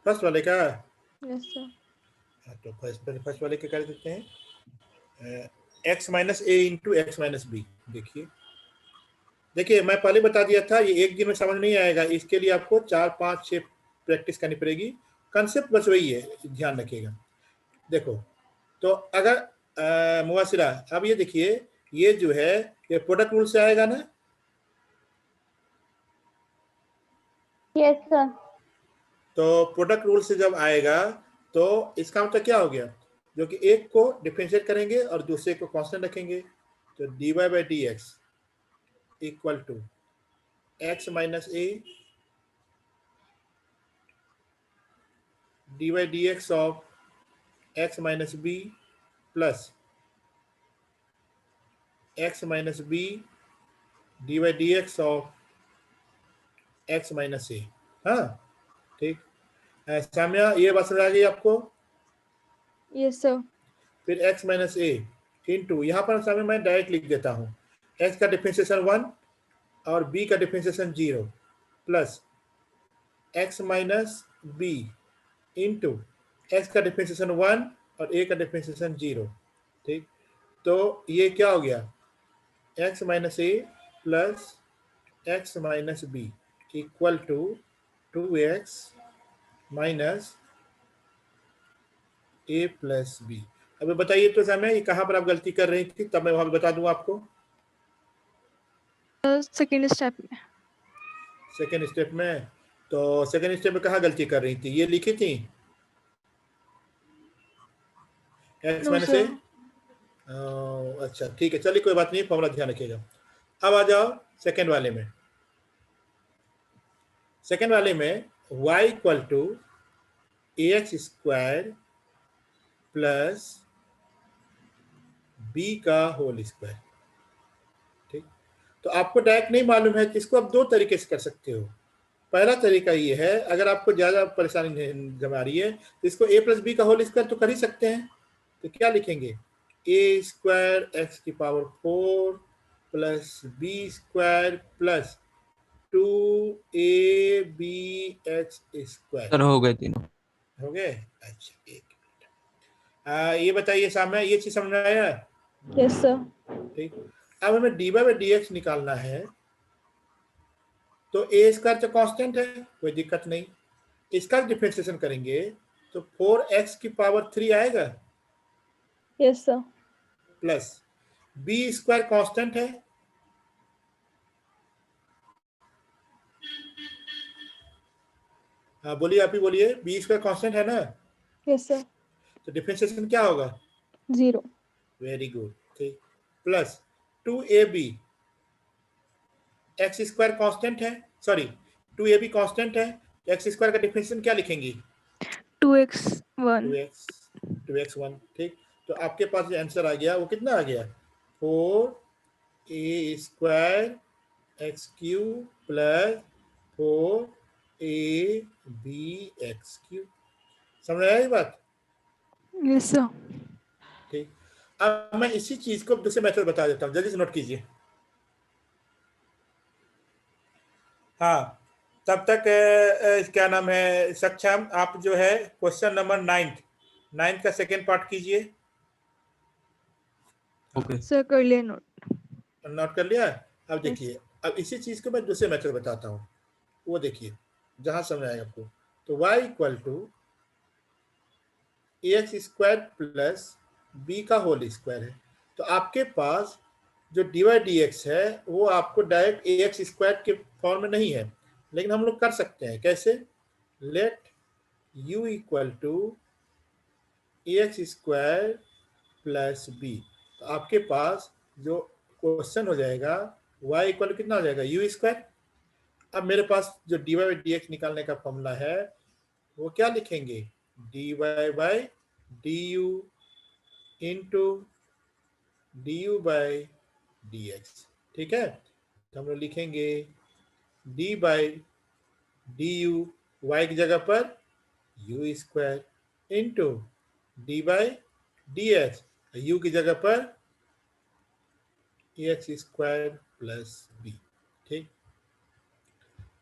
फर्स्ट वाले का, यस सर। तो फर्स्ट वाले के कर देते हैं x minus A into x minus B. देखिए मैं पहले बता दिया था, ये एक दिन में समझ नहीं आएगा, इसके लिए आपको 4 5 6 प्रैक्टिस करनी पड़ेगी। कंसेप्ट बस वही है, ध्यान रखिएगा। देखो तो अगर मुआसिरा, अब ये देखिए, ये जो है ये प्रोडक्ट रूल से आएगा ना। Yes sir. तो प्रोडक्ट रूल से जब आएगा तो इसका मतलब क्या हो गया, जो कि एक को डिफरेंशिएट करेंगे और दूसरे को कांस्टेंट रखेंगे। तो dy by D x equal to X minus A dy by D x of X minus B plus X minus B dy by D x of X minus A. हाँ ठीक, साम्या ये बात समझ आ गई आपको। Yes sir. फिर x minus A into, यहाँ पर सामने मैं डायरेक्ट लिख देता हूँ, x का डिफरेंशिएशन 1 और b का डिफरेंशिएशन 0 plus x minus b into x का डिफरेंशिएशन 1 और a का डिफरेंशिएशन 0। ठीक, तो ये क्या हो गया, x minus a plus x minus b equal to 2x minus a plus b. अब बताइए तो समय ये कहाँ पर आप गलती कर रही थी, तब मैं वहां बता दूं आपको। सेकंड स्टेप में। सेकेंड स्टेप में, तो सेकेंड स्टेप में कहाँ गलती कर रही थी, ये लिखी थी एक्स नो माइनस ए। सर। अच्छा ठीक है, चलिए कोई बात नहीं, फॉर्मूला ध्यान रखिएगा। अब आ जाओ सेकेंड वाले में। सेकेंड वाले में y equal to a x square plus b का होल स्क्वायर। ठीक, तो आपको डायरेक्ट नहीं मालूम है तो इसको आप दो तरीके से कर सकते हो। पहला तरीका ये है, अगर आपको ज्यादा परेशानी जम आ रही है तो इसको a प्लस बी का होल स्क्वायर तो कर ही सकते हैं। तो क्या लिखेंगे, ए स्क्वायर एक्स की power 4 plus b square plus 2ab x square. Sir हो गए तीनों। हो गए। अच्छा एक मिनट, ये बताइए सामने, ये चीज समझ में आया। Yes sir. ठीक, अब हमें डी बाई डी एक्स निकालना है। तो ए स्क्वायर तो कांस्टेंट है, कोई दिक्कत नहीं। इसका डिफरेंशिएशन करेंगे तो 4x की पावर 3 आएगा yes sir. Plus b square constant है, हाँ बोलिए, आप ही बोलिए, बी स्क्वायर कांस्टेंट है ना। Yes sir. तो डिफरेंशिएशन क्या होगा, 0। Very good. ठीक, plus 2ab x square constant है, सॉरी 2ab कांस्टेंट है, एक्स स्क्वायर का डिफरेंशिएशन क्या लिखेंगी, 2x1। 2x1। ठीक, तो आपके पास जो आंसर आ गया वो कितना आ गया, 4a square x Q plus 4ab x Q. समझ आया ये बात। Yes sir. ठीक, अब मैं इसी चीज को दूसरे मेथड बता देता हूँ, जल्दी से नोट कीजिए। हाँ, तब तक क्या नाम है सक्षम, आप जो है क्वेश्चन नंबर 9 का सेकेंड पार्ट कीजिए। ओके सर कर लिया नोट। नोट कर लिया। अब देखिए, अब इसी चीज को मैं दूसरे मेथड बताता हूँ, वो देखिए जहां समझ आएगा आपको। तो y equal to a x square plus b का होल स्क्वायर है। तो आपके पास जो डी वाई डी एक्स है वो आपको डायरेक्ट ए एक्स स्क्वायर के फॉर्म में नहीं है, लेकिन हम लोग कर सकते हैं कैसे, let u equal to a x square plus b. तो आपके पास जो क्वेश्चन हो जाएगा y इक्वल टू कितना हो जाएगा, u स्क्वायर। अब मेरे पास जो डी वाई डी एक्स निकालने का फॉर्मूला है वो क्या लिखेंगे, dy by du into du by dx। ठीक है, तो हम लोग लिखेंगे d बाय du y की जगह पर u square into d by D x, you की जगह पर एक्स स्क्वायर प्लस बी। ठीक,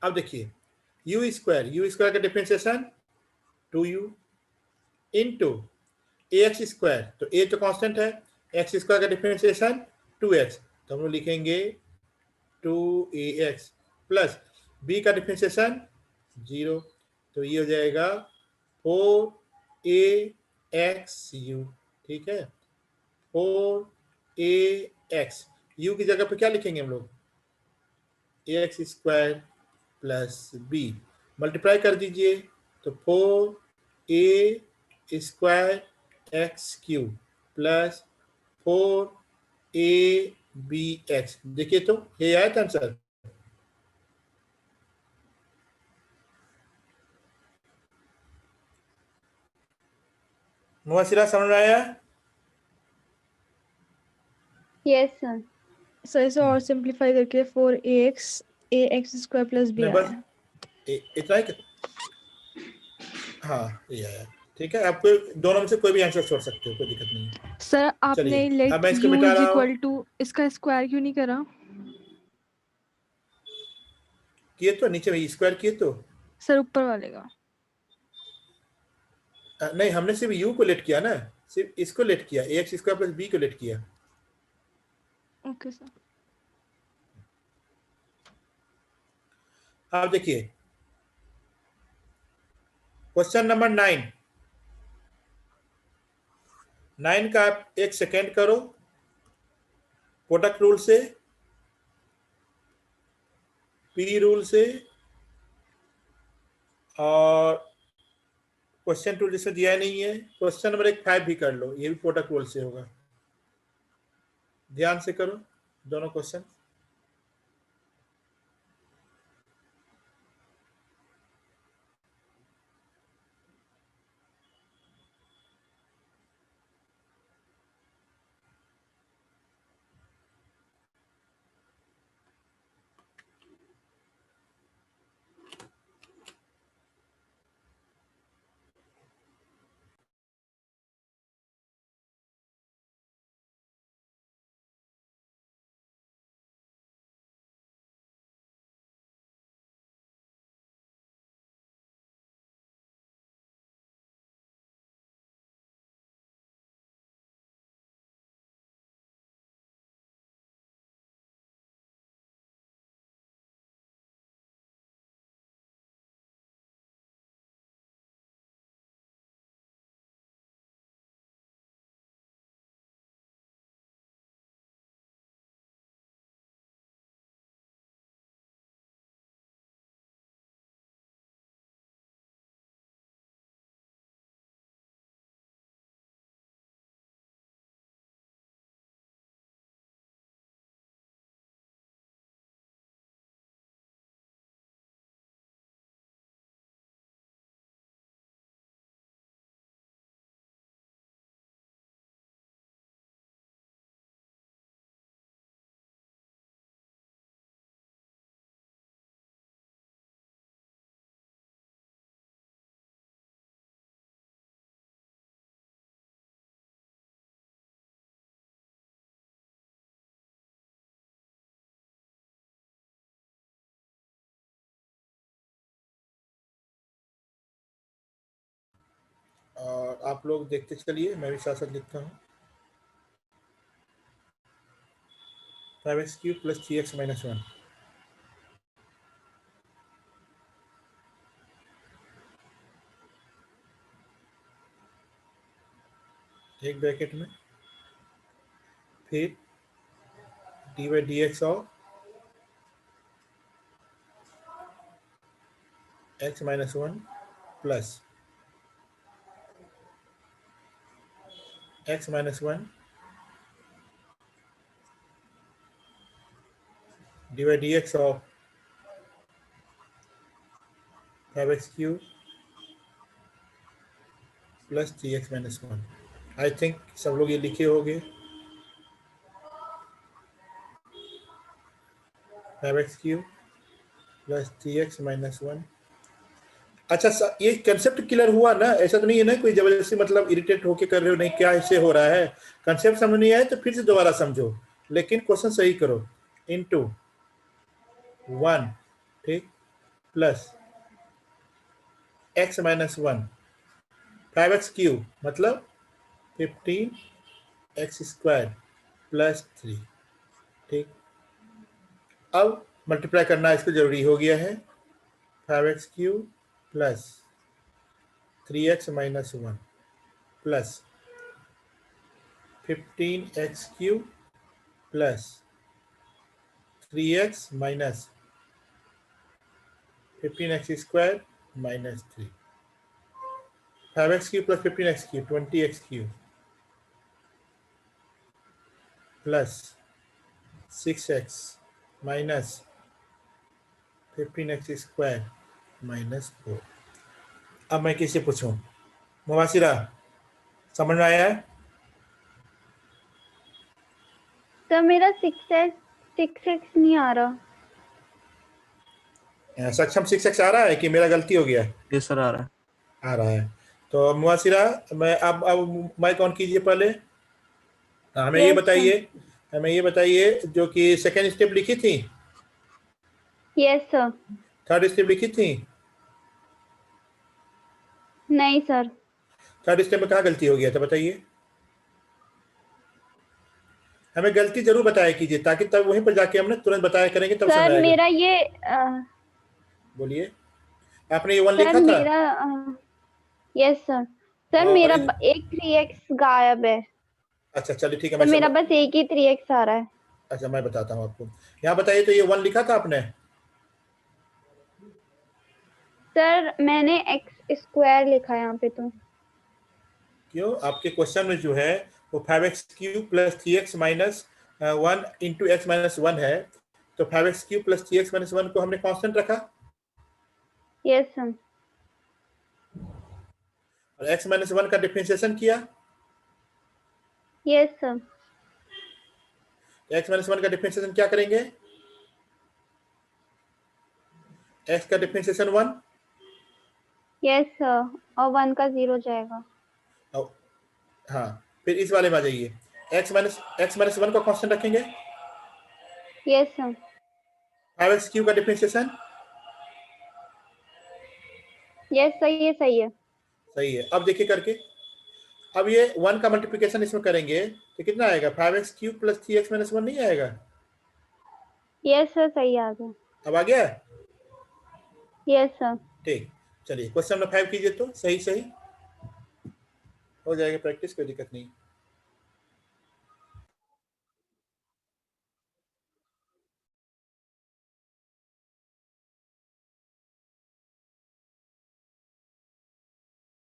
अब देखिए यू स्क्वायर का differentiation 2u into x square, तो ए तो कांस्टेंट है, एक्स स्क्वायर का डिफरेंशिएशन 2x, तो हम लोग लिखेंगे 2ax प्लस बी का डिफरेंशिएशन 0, तो ये हो जाएगा 4axu। ठीक है, 4ax, u की जगह पे क्या लिखेंगे हम लोग, x square plus b, multiply कर दीजिए तो 4a square x Q plus 4abx। देखिए तो ये आया था आंसर। मुआसिरा समझ में आया? Yes sir. सर इसे और सिंपलीफाई करके 4ax स्क्वायर प्लस बी नहीं बस आया। इतना ही हाँ ये आया। ठीक है, आप दोनों में से कोई भी आंसर छोड़ सकते हो, कोई दिक्कत नहीं है। सर आपने चलिए, लेट अब मैं इसको u मिटा इज रहा हूँ। इक्वल टू इसका स्क्वायर क्यों नहीं करा? किए तो नीचे में स्क्वायर किए तो सर ऊपर वाले का। नहीं, हमने सिर्फ u को लेट किया ना, सिर्फ इसको लेट किया, एक्स स्क्वायर प्लस बी को लेट किया। Okay sir. अब देखिए क्वेश्चन नंबर 9 का आप एक सेकेंड करो प्रोडक्ट रूल से, पी रूल से, और क्वेश्चन टू जिसमें दिया नहीं है, क्वेश्चन नंबर 5 भी कर लो, ये भी प्रोडक्ट रूल से होगा। ध्यान से करो दोनों क्वेश्चन। और आप लोग देखते चलिए, मैं भी साथ साथ लिखता हूँ। 5x³ प्लस 3x माइनस 1, एक ब्रैकेट में, फिर D by D x of x minus 1 plus x minus 1 d by D x of 5x³ plus 3x minus 1। I think सब लोग ये लिखे होंगे। 5x cube plus 3x minus 1। अच्छा ये कंसेप्ट क्लियर हुआ ना? ऐसा तो नहीं है ना कोई जबरदस्ती मतलब इरिटेट होके कर रहे हो, नहीं क्या ऐसे हो रहा है? कंसेप्ट समझ नहीं आए तो फिर से दोबारा समझो, लेकिन क्वेश्चन सही करो। इनटू 1, ठीक, plus x minus 1, 5x cube मतलब 15x स्क्वायर प्लस 3, ठीक। अब मल्टीप्लाई करना इसको जरूरी हो गया है। 5x cube plus 3x minus 1 plus 15x cube plus 3x minus 15x square minus 3। 5x cube plus 15x cube 20x cube plus 6x minus 15x square minus 4। अब मैं किससे पूछूं? मुबासिरा, समझ में आया है? सर मेरा 6x नहीं आ रहा। सक्षम 6x आ रहा है कि मेरा गलती हो गया? यस सर, आ रहा है। आ रहा है। तो मुबासिरा, मैं अब माइक ऑन कीजिए पहले। हमें ये Yes, बताइए, हमें ये बताइए जो कि सेकेंड स्टेप लिखी थी, यस सर। थर्ड स्टेप लिखी थी? नहीं सर। थर्ड स्टेप में कहाँ गलती हो गया था बताइए? हमें गलती जरूर बताया कीजिए ताकि तब वहीं पर जाके हमने तुरंत बताया करेंगे, तब समझ सर आएगा। मेरा ये बोलिए, आपने ये 1 सर लिखा था? मेरा यस सर। सर और मेरा एक 3x गायब है। अच्छा चलिए ठीक है, तो मैं मेरा सब, बस एक ही 3x आ रहा है। अच्छा मैं बताता हूँ आपको। यहाँ बताइए, तो ये 1 लिखा था आपने? सर मैंने x स्क्वायर लिखा है यहाँ पे तो। क्यों? आपके क्वेश्चन में जो है वो 5x cube plus 3x minus 1 into x minus 1 है, तो 5x cube plus 3x minus 1 को हमने कांस्टेंट रखा यस सर। और x माइनस 1 का डिफरेंशिएशन किया। Yes sir. x माइनस 1 का डिफरेंशिएशन क्या करेंगे? x का डिफरेंशिएशन 1 यस सर, और 1 का 0 जाएगा। और हाँ, फिर इस वाले में आ जाइए, x माइनस 1 को कांस्टेंट रखेंगे। Yes sir. 5x क्यूब का डिफरेंशिएशन यस सही है, सही है। सही है। अब देखिए करके, अब ये 1 का मल्टीप्लिकेशन इसमें करेंगे तो कितना आएगा? 5x cube plus 3x minus 1 नहीं आएगा? यस सर, सही आ गया। अब आ गया? Yes sir. ठीक, चलिए क्वेश्चन नंबर 5 कीजिए, तो सही सही हो जाएगा, प्रैक्टिस, कोई दिक्कत नहीं।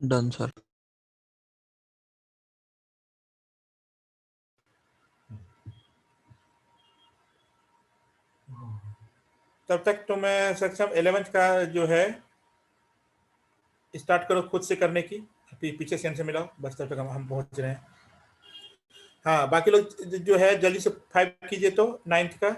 Done sir. तब तक तो मैं सक्षम 11th का जो है स्टार्ट करो खुद से करने की, पीछे से मिलाओ, बस तब तक हम पहुंच रहे हैं। हाँ, बाकी लोग जो है जल्दी से 5 कीजिए, तो 9th का।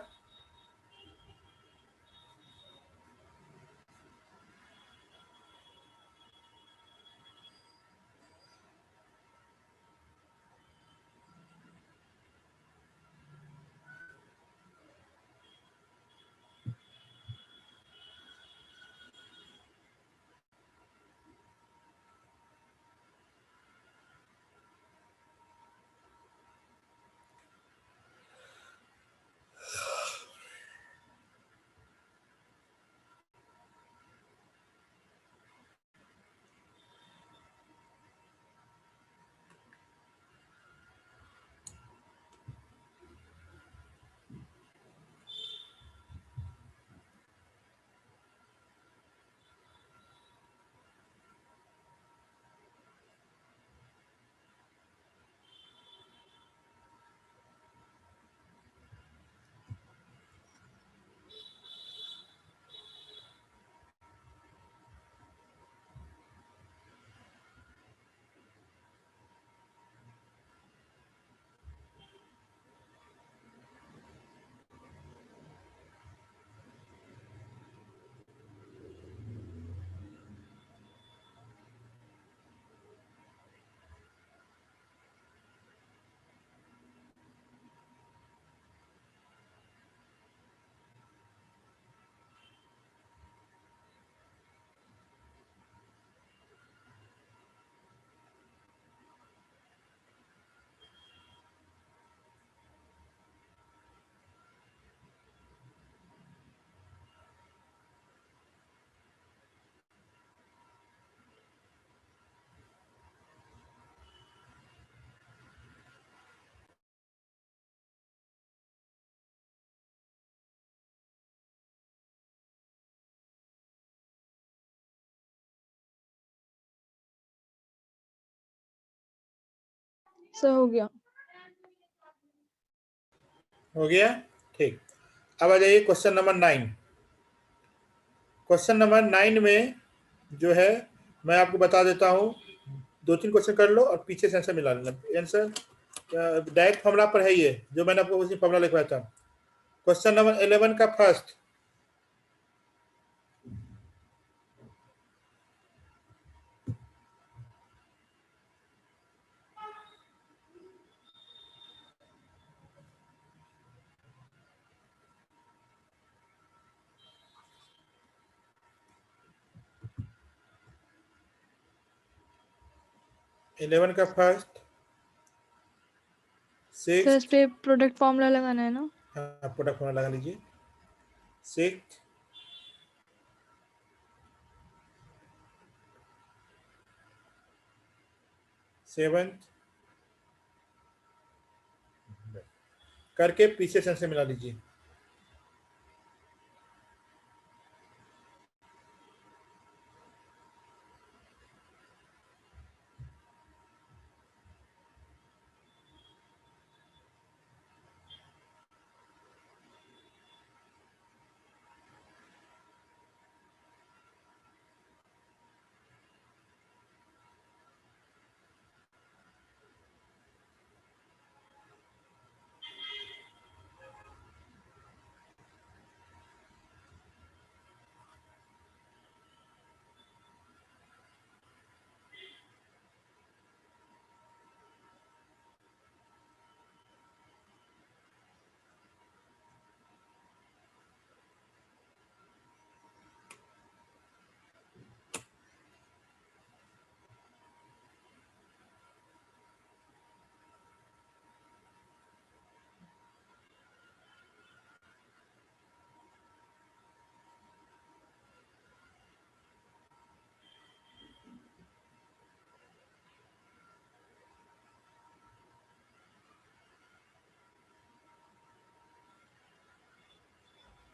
सर हो गया। हो गया, ठीक। अब आ जाइए क्वेश्चन नंबर 9। क्वेश्चन नंबर 9 में जो है मैं आपको बता देता हूँ, 2-3 क्वेश्चन कर लो और पीछे से आंसर मिला लेना। आंसर डायरेक्ट फॉर्मूला पर है, ये जो मैंने आपको उसी फॉर्मूला लिखवाया था। क्वेश्चन नंबर 11 का फर्स्ट, सर इस 6th, पे प्रोडक्ट फॉर्मूला लगाना है ना? हाँ प्रोडक्ट फॉर्मूला लगा लीजिए। 6th, 7th करके पीछे से आंसर मिला लीजिए।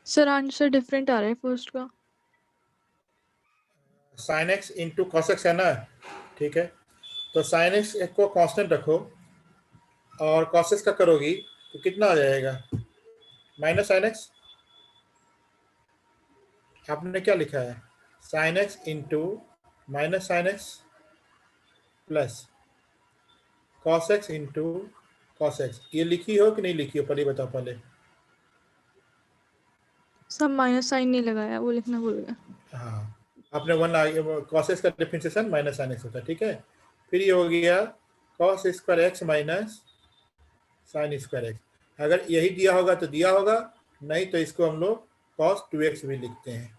सर आंसर डिफरेंट आ रहा है फर्स्ट का। sin x into cos x है ना, ठीक है। तो sin x को कांस्टेंट रखो और cos x का करोगी तो कितना आ जाएगा, माइनस sin x। आपने क्या लिखा है, sin x into minus sin x plus cos x into cos x। ये लिखी हो कि नहीं लिखी हो, पहले बताओ पहले। सब माइनस साइन नहीं लगाया, वो लिखना भूल गया। हाँ, आपने वन cos x का डिफरेंशिएशन माइनस sin x होता है, ठीक है। फिर ये हो गया cos square x minus sin square x। अगर यही दिया होगा तो दिया होगा, नहीं तो इसको हम लोग cos 2x भी लिखते हैं,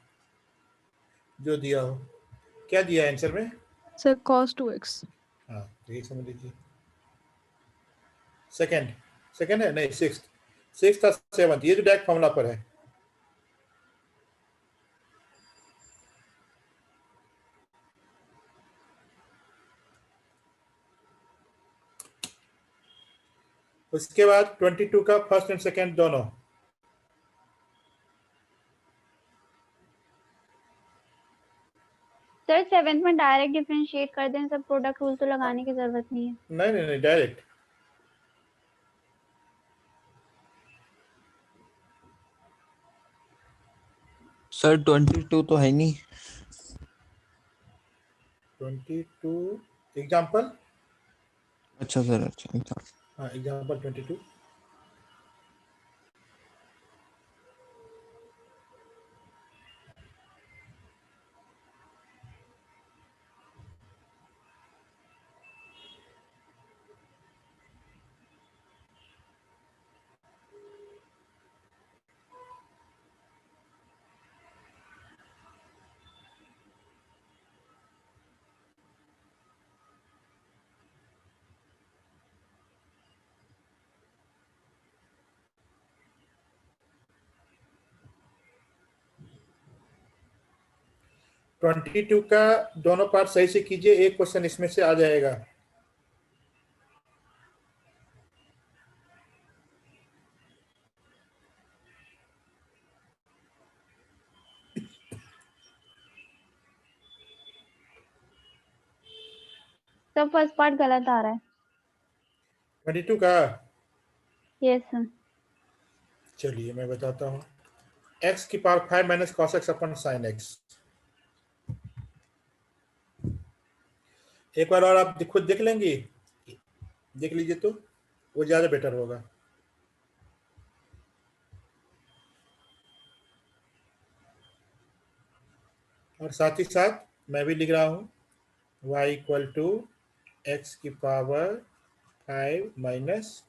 जो दिया हो। क्या दिया है आंसर में? Sir cos 2x। हाँ तो ये समझ लीजिए। सेकंड, सेकंड है नहीं, सिक्स था 7th, ये जो डायरेक्ट फॉर्मूला पर है। उसके बाद 22 का फर्स्ट एंड सेकंड दोनों। सर 7th में डायरेक्ट डिफरेंशिएट कर दें, सब प्रोडक्ट रूल तो लगाने की जरूरत नहीं है। नहीं नहीं नहीं, डायरेक्ट। सर 22 तो है नहीं। 22 एग्जाम्पल, अच्छा सर, अच्छा। हाँ एग्जाम्पल 22। ट्वेंटी टू का दोनों पार्ट सही से कीजिए, एक क्वेश्चन इसमें से आ जाएगा। सब फर्स्ट पार्ट गलत आ रहा है। 22 का। Yes sir. चलिए मैं बताता हूँ। x की power 5 minus cos x upon sine x. एक बार और आप खुद देख लेंगे, देख लीजिए तो वो ज्यादा बेटर होगा। और साथ ही साथ मैं भी लिख रहा हूँ y इक्वल टू एक्स की power 5 minus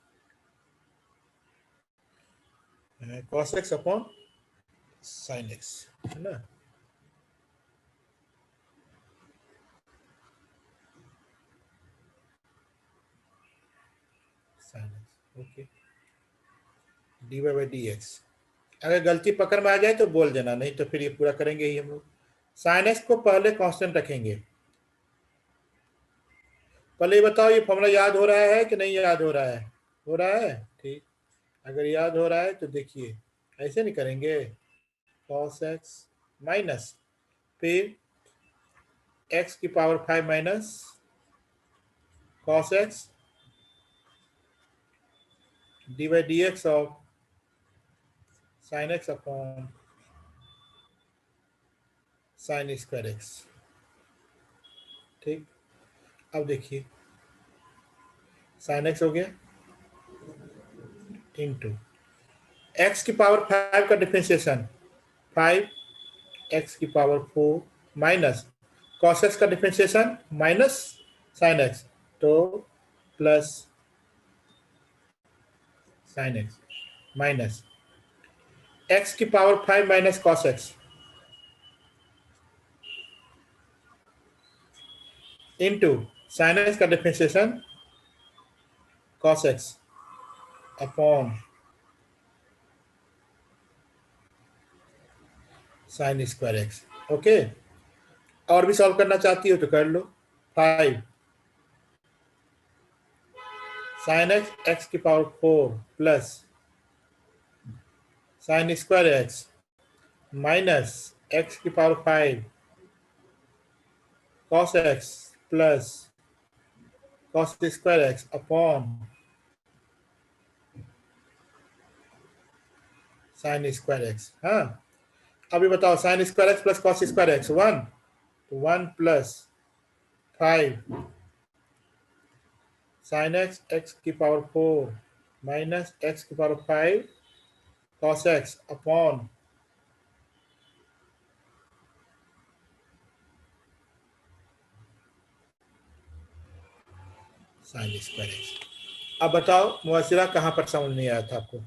cos x upon sine x, है ना। Sine x, okay. D y by D x. अगर गलती पकड़ में आ जाए तो बोल देना, नहीं तो फिर ये पूरा करेंगे ही हम लोग। साइन एक्स को पहले कांस्टेंट रखेंगे। पहले ये बताओ, ये फॉर्मूला याद हो रहा है कि नहीं याद हो रहा है? हो रहा है, ठीक। अगर याद हो रहा है तो देखिए, ऐसे नहीं करेंगे। कॉस एक्स माइनस फिर एक्स की power 5 minus cos x D by D x of sine X upon sine square x, ठीक। अब देखिए, साइन एक्स हो गया इंटू एक्स की पावर 5 का डिफरेंशिएशन 5 एक्स की पावर 4 माइनस कॉस एक्स का डिफरेंशिएशन माइनस साइन एक्स, तो plus sine X minus X की power 5 minus cos X into sine x का differentiation cos x upon sine square X, okay. और भी solve करना चाहती हो तो कर लो। 5 साइन एक्स एक्स की power 4 plus sine square X minus X की power 5 cos x plus cos square x upon sine square x. हाँ, अभी बताओ, sign square X plus cos square X 1, तो 1 प्लस 5 साइन एक्स एक्स की power 4 minus X की power 5 cos x upon sine square x. अब बताओ मुआसिरा कहाँ पर समझ नहीं आया था आपको?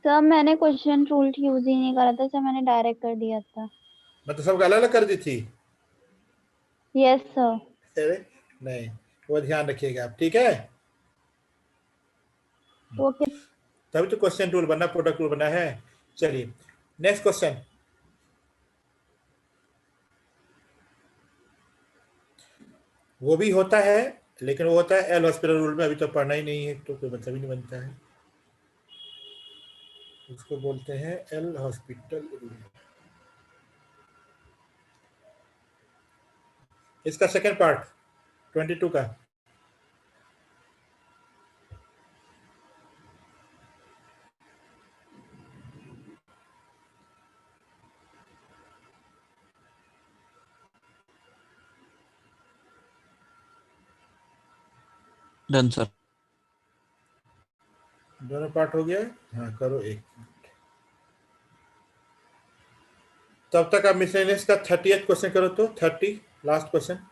सर मैंने क्वेश्चन रूल यूज ही नहीं करा था सर, मैंने डायरेक्ट कर दिया था। मतलब सबको अलग अलग कर दी थी? Yes sir. अरे नहीं, वो ध्यान रखिएगा आप, ठीक है। ओके। तभी तो क्वेश्चन रूल बना, प्रोडक्ट रूल बना है। चलिए नेक्स्ट क्वेश्चन। वो भी होता है, लेकिन वो होता है एल हॉस्पिटल रूल में, अभी तो पढ़ना ही नहीं है तो कोई मतलब ही नहीं बनता है। उसको बोलते हैं एल हॉस्पिटल रूल। इसका सेकंड पार्ट 22 का। Done sir. दोनों पार्ट हो गया? हाँ करो एक। तब तक आप मिसलेनियस का 30th क्वेश्चन करो, तो 30 लास्ट क्वेश्चन।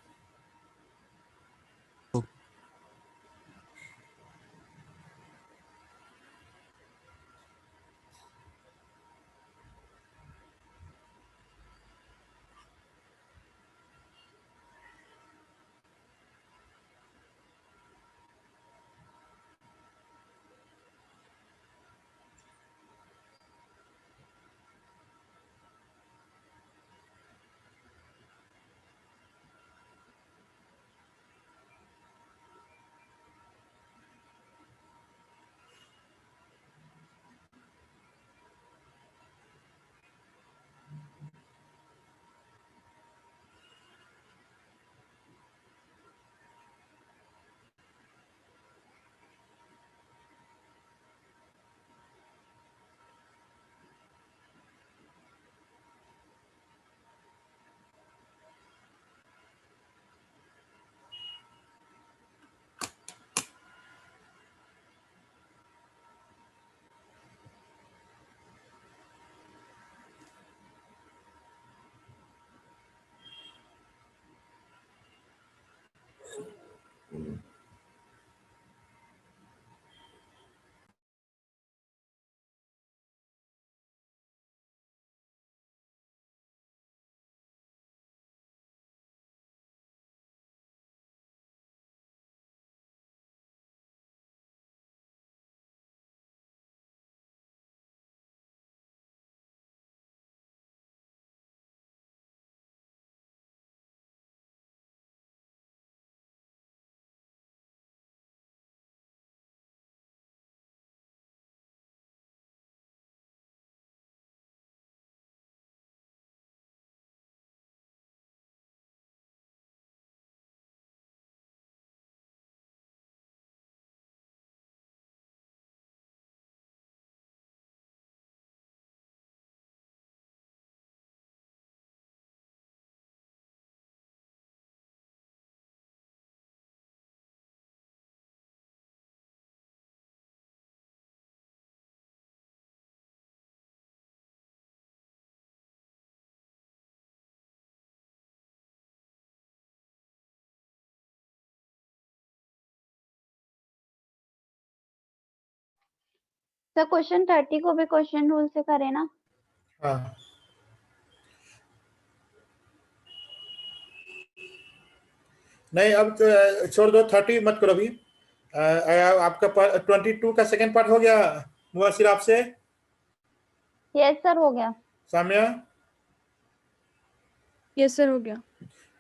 सर क्वेश्चन 30 को भी क्वेश्चन रूल से करे ना? हाँ नहीं, अब तो छोड़ दो, 30 मत करो अभी। आपका 22 का सेकंड पार्ट हो गया मुबशिर आपसे? यस सर हो गया। साम्या? यस सर हो गया।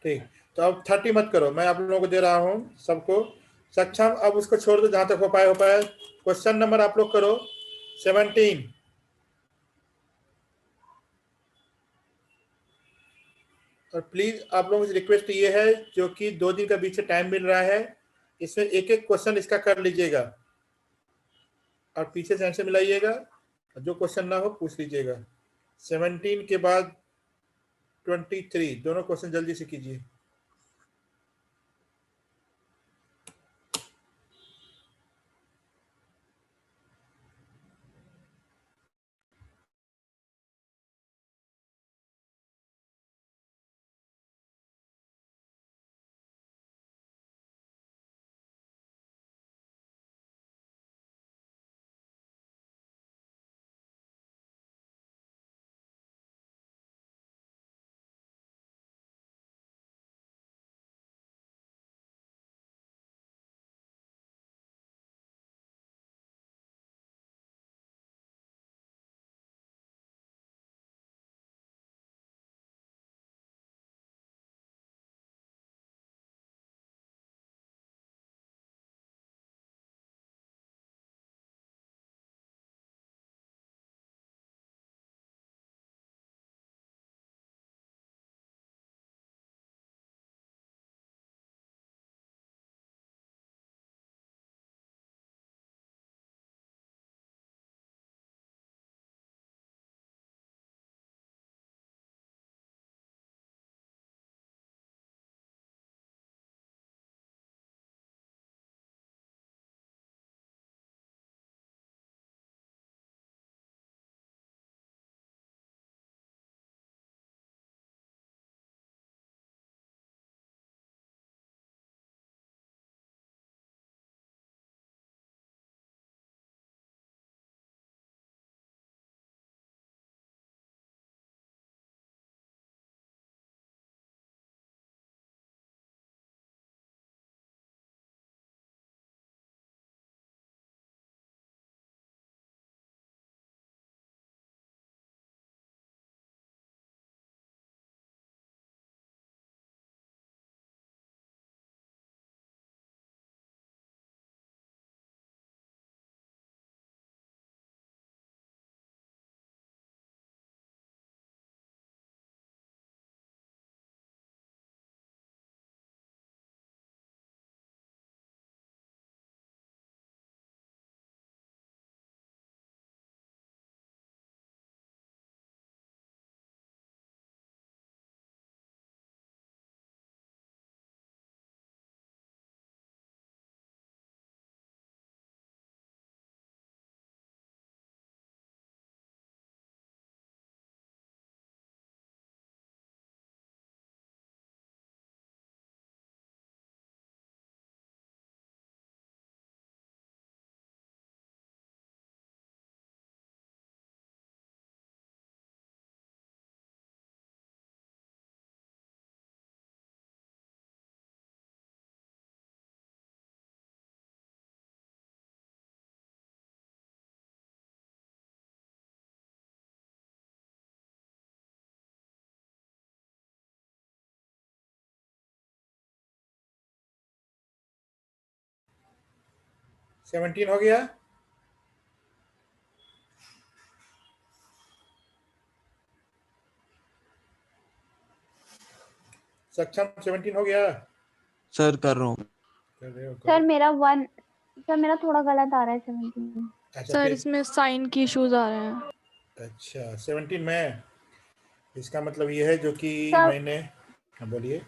ठीक, तो अब 30 मत करो, मैं आप लोगों को दे रहा हूँ सबको सक्षम। अब उसको छोड़ दो, जहां तक हो पाए। क्वेश्चन नंबर आप लोग करो 17। और प्लीज आप लोगों से रिक्वेस्ट ये है, जो कि 2 दिन का बीच से टाइम मिल रहा है, इसमें एक एक क्वेश्चन इसका कर लीजिएगा और पीछे से आंसर मिलाइएगा। जो क्वेश्चन ना हो पूछ लीजिएगा। 17 के बाद 23 दोनों क्वेश्चन जल्दी से कीजिए। सेवनटीन हो गया? सक्षम 17 हो गया? सर कर रहा हूँ। कर रहे हो, सर मेरा थोड़ा गलत आ रहा है 17। अच्छा सर फिर इसमें साइन की इश्यूज आ रहे हैं। अच्छा 17 में इसका मतलब ये है जो कि सर मैंने, हाँ बोलिए।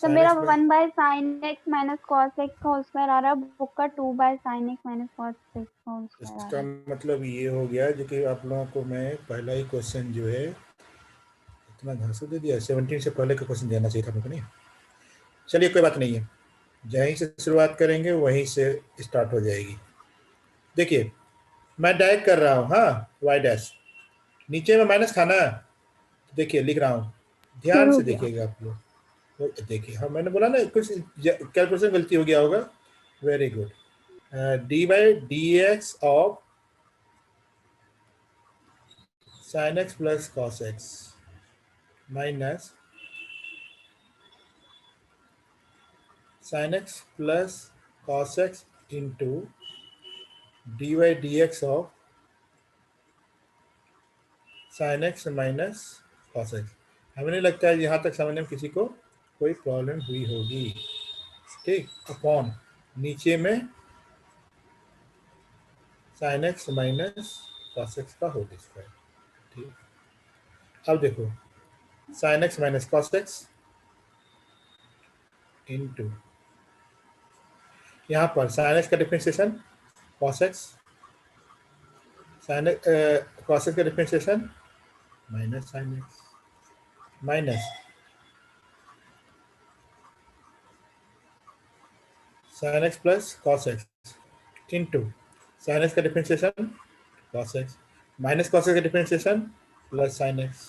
सर sin मेरा x 1 by sine X minus cos X whole square आ रहा है, बुक का 2 by sine X minus cos X whole square आ इसका रहा है। मतलब ये हो गया, जो कि आप लोगों को मैं पहला ही क्वेश्चन जो है इतना घासू दे दिया। 17 से पहले का क्वेश्चन देना चाहिए था हमको, नहीं? चलिए कोई बात नहीं है, जहीं से शुरुआत करेंगे वहीं से स्टार्ट हो जाएगी। देखिए मैं डायरेक्ट कर रहा हूँ, हाँ, वाई डैश नीचे में माइनस था ना, देखिए लिख रहा हूँ, ध्यान हो से गया। देखिएगा आप लोग। तो देखिए, हाँ मैंने बोला ना कुछ कैलकुलेशन गलती हो गया होगा। Very good. D by D x of sine X plus cos X minus sine X plus cos X into d by D x of sine X minus cos x. हमें नहीं लगता है यहाँ तक समझने में किसी को कोई प्रॉब्लम हुई होगी। ठीक, अपॉन नीचे में sine X minus cos X का होल स्क्वायर। ठीक, अब देखो sine X minus cos X into यहाँ पर साइन एक्स का differentiation cos X, sine cos X का differentiation minus sine X minus sine X plus cos X into sine x का differentiation cos X minus cos X का differentiation plus sine X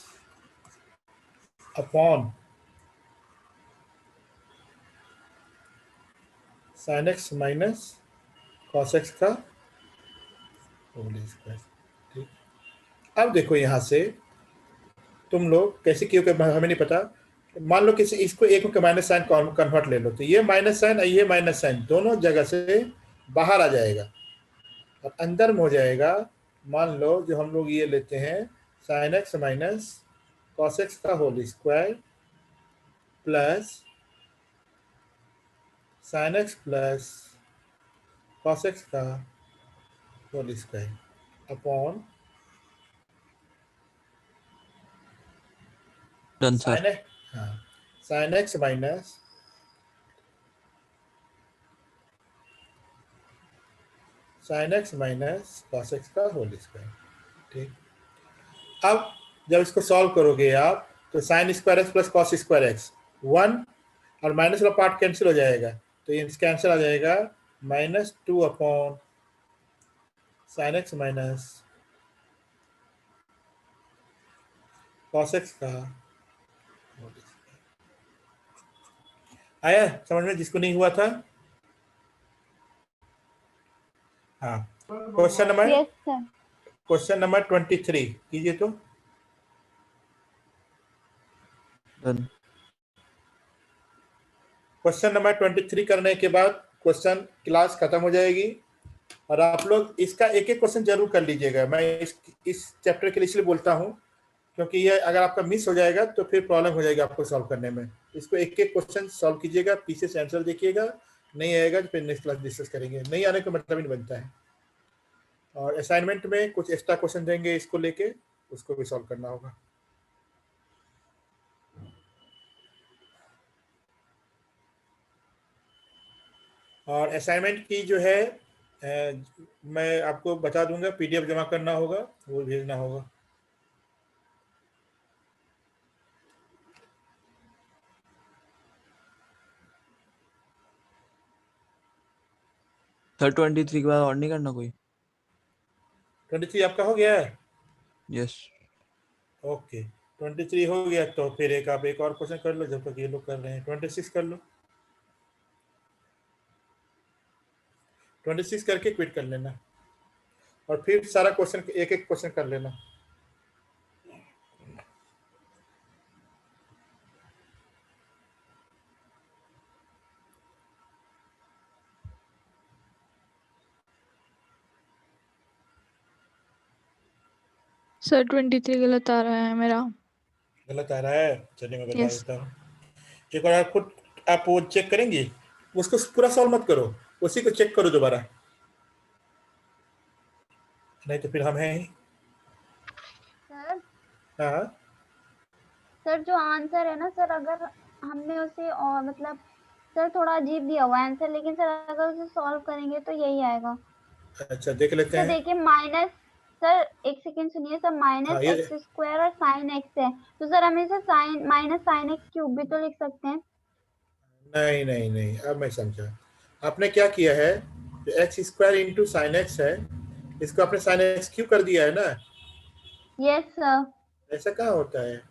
upon sine X minus cos X का whole square. ठीक, अब देखो यहाँ से तुम लोग कैसे क्यों हमें नहीं पता। मान लो किसी इसको एक में माइनस साइन कन्वर्ट ले लो, तो ये माइनस साइन और ये माइनस साइन दोनों जगह से बाहर आ जाएगा और अंदर में हो जाएगा। मान लो जो हम लोग ये लेते हैं sine X minus cos X का whole square plus sine X plus cos X का whole square upon done sir. Sine X, हाँ, sine X minus sine X minus cos X का होल स्क्वायर। ठीक, अब जब इसको सॉल्व करोगे आप तो sine square X plus cos square X 1 और माइनस वाला पार्ट कैंसिल हो जाएगा, तो ये कैंसिल आ जाएगा -2 upon sine X minus cos X का। आया समझ में जिसको नहीं हुआ था? हाँ, यस सर। क्वेश्चन नंबर 23 कीजिए तो। डन। क्वेश्चन नंबर 23 करने के बाद क्वेश्चन क्लास खत्म हो जाएगी और आप लोग इसका एक एक क्वेश्चन जरूर कर लीजिएगा। मैं इस चैप्टर के लिए इसलिए बोलता हूँ क्योंकि ये अगर आपका मिस हो जाएगा तो फिर प्रॉब्लम हो जाएगी आपको सॉल्व करने में। इसको एक एक क्वेश्चन सॉल्व कीजिएगा, पीछे से आंसर देखिएगा, नहीं आएगा तो फिर नेक्स्ट क्लास डिस्कस करेंगे। नहीं आने का मतलब ही नहीं बनता है। और असाइनमेंट में कुछ एक्स्ट्रा क्वेश्चन देंगे इसको लेके, उसको भी सॉल्व करना होगा। और असाइनमेंट की जो है मैं आपको बता दूंगा, पीडीएफ जमा करना होगा, वो भेजना होगा। सर 23 के बाद और नहीं करना कोई? 23 आपका हो गया है? यस। ओके, 23 हो गया तो फिर आप एक और क्वेश्चन कर लो जब तक ये लोग कर रहे हैं। 26 कर लो, 26 करके क्विट कर लेना और फिर सारा क्वेश्चन एक एक क्वेश्चन कर लेना। सर 23 गलत आ रहा है मेरा। गलत आ रहा है? चलिए मैं बता Yes. देता हूँ। एक बार आप खुद आप वो चेक करेंगे, उसको पूरा सॉल्व मत करो, उसी को चेक करो दोबारा, नहीं तो फिर हम हैं ही। सर हाँ सर जो आंसर है ना सर, अगर हमने उसे और मतलब सर थोड़ा अजीब दिया हुआ आंसर, लेकिन सर अगर उसे सॉल्व करेंगे तो यही आएगा। अच्छा, देख लेते सर हैं। देखिए माइनस, सर एक सेकंड सुनिए सर, माइनस हाँ, ये एक्स स्क्वायर और साइन एक्स है, तो सर हम इसे sine minus sine x cube भी तो लिख सकते हैं। नहीं नहीं नहीं, अब मैं समझा। आपने क्या किया है, जो x square into sine x है इसको आपने साइन एक्स क्यूब कर दिया है ना, यस सर। ऐसा कहाँ होता है?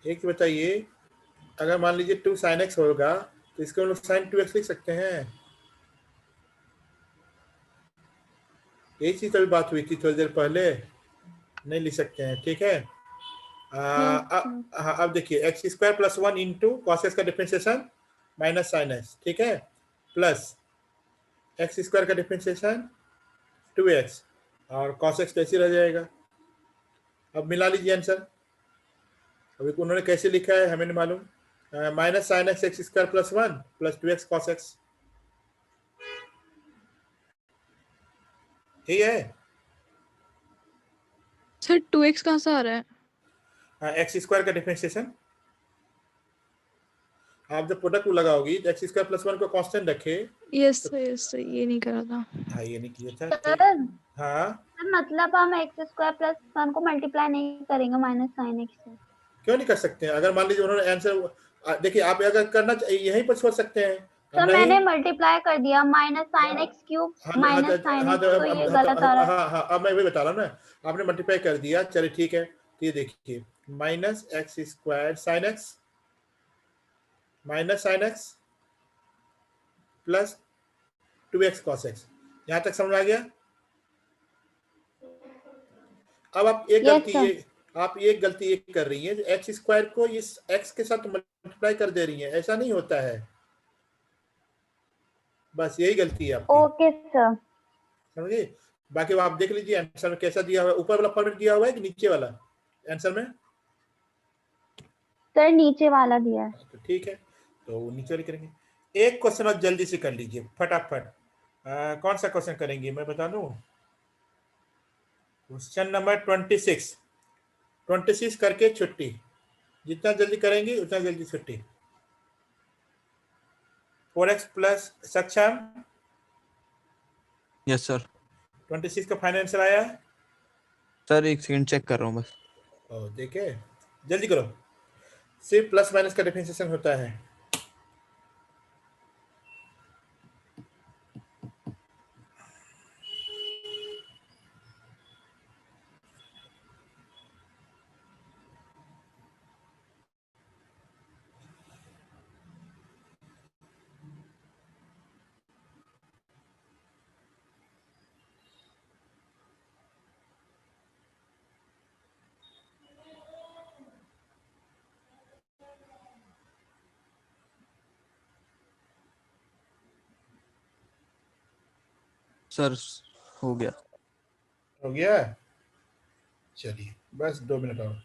एक बताइए, अगर मान लीजिए 2 साइन एक्स होगा तो इसको हम लोग साइन 2x लिख सकते हैं। यही चीज अभी बात हुई थी थोड़ी देर पहले, नहीं लिख सकते हैं, ठीक है। हाँ, अब देखिए x square plus 1 into cos X का डिफरेंशिएशन माइनस साइन एक्स, ठीक है, प्लस एक्स स्क्वायर का डिफरेंशिएशन 2x और कॉस एक्स कैसे रह जाएगा। अब मिला लीजिए आंसर। अभी उन्होंने कैसे लिखा है हमें नहीं मालूम, minus sine X x square plus 1 plus 2x cos x, ठीक है। सर 2x कहाँ से आ रहा है? एक्स स्क्वायर का डिफरेंशिएशन, आप जब प्रोडक्ट को लगाओगी तो एक्स स्क्वायर प्लस 1 को कांस्टेंट रखे। यस सर ये नहीं करा था। हाँ, ये नहीं किया था, सर ठीक। हाँ, मतलब हम एक्स स्क्वायर प्लस 1 को मल्टीप्लाई नहीं करेंगे माइनस साइन एक्स से। क्यों नहीं कर सकते हैं? अगर मान लीजिए उन्होंने आंसर, देखिए आप अगर करना यहीं पर छोड़ सकते हैं। सर मैंने मल्टीप्लाई कर दिया minus sine x cube minus sine x, तो ये गलत आ रहा है। हाँ, अब मैं वही बता रहा हूँ ना, आपने मल्टीप्लाई कर दिया, चलिए ठीक है। तो ये देखिए minus x square sine X minus sine X plus 2x cos x, यहाँ तक समझ आ गया। अब आप एक गलती ये कर रही है, एक्स स्क्वायर को इस एक्स के साथ मल्टीप्लाई कर दे रही है, ऐसा नहीं होता है, बस यही गलती है आपकी। ओके सर, समझिए। बाकी आप देख लीजिए आंसर में कैसा दिया हुआ है, ऊपर वाला फॉर्मेट दिया हुआ है कि नीचे वाला आंसर में? सर नीचे वाला दिया है। तो ठीक है, तो नीचे वाली करेंगे। एक क्वेश्चन आप जल्दी से कर लीजिए फटाफट। कौन सा क्वेश्चन करेंगे मैं बता दूं? क्वेश्चन नंबर 26 करके छुट्टी, जितना जल्दी करेंगे उतना जल्दी छुट्टी। 4x प्लस सक्षम। Yes sir. 26 का फाइनल आंसर आया सर एक सेकंड चेक कर रहा हूँ बस। देखे, जल्दी करो, सिर्फ प्लस माइनस का डिफरेंशिएशन होता है। सर हो गया। हो गया, चलिए बस 2 मिनट और।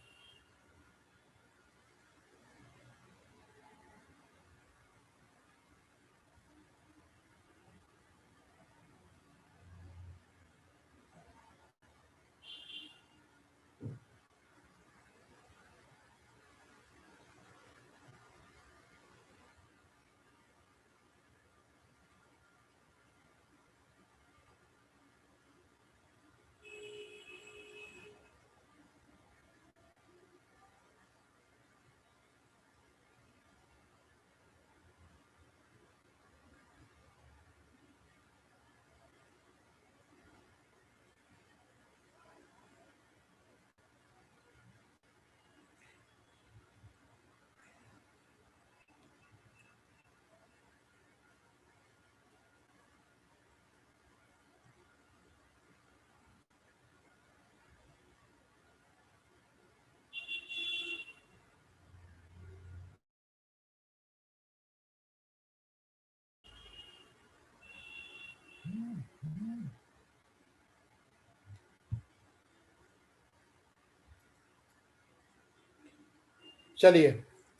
चलिए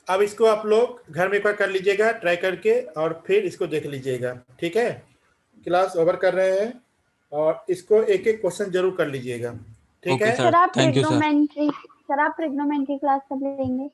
अब इसको आप लोग घर में एक बार कर लीजिएगा ट्राई करके, और फिर इसको देख लीजिएगा, ठीक है। क्लास ओवर कर रहे हैं और इसको एक एक क्वेश्चन जरूर कर लीजिएगा, ठीक ओके है। Sir, thank you sir. Sir आप ट्रिग्नोमेट्री क्लास कब लेंगे?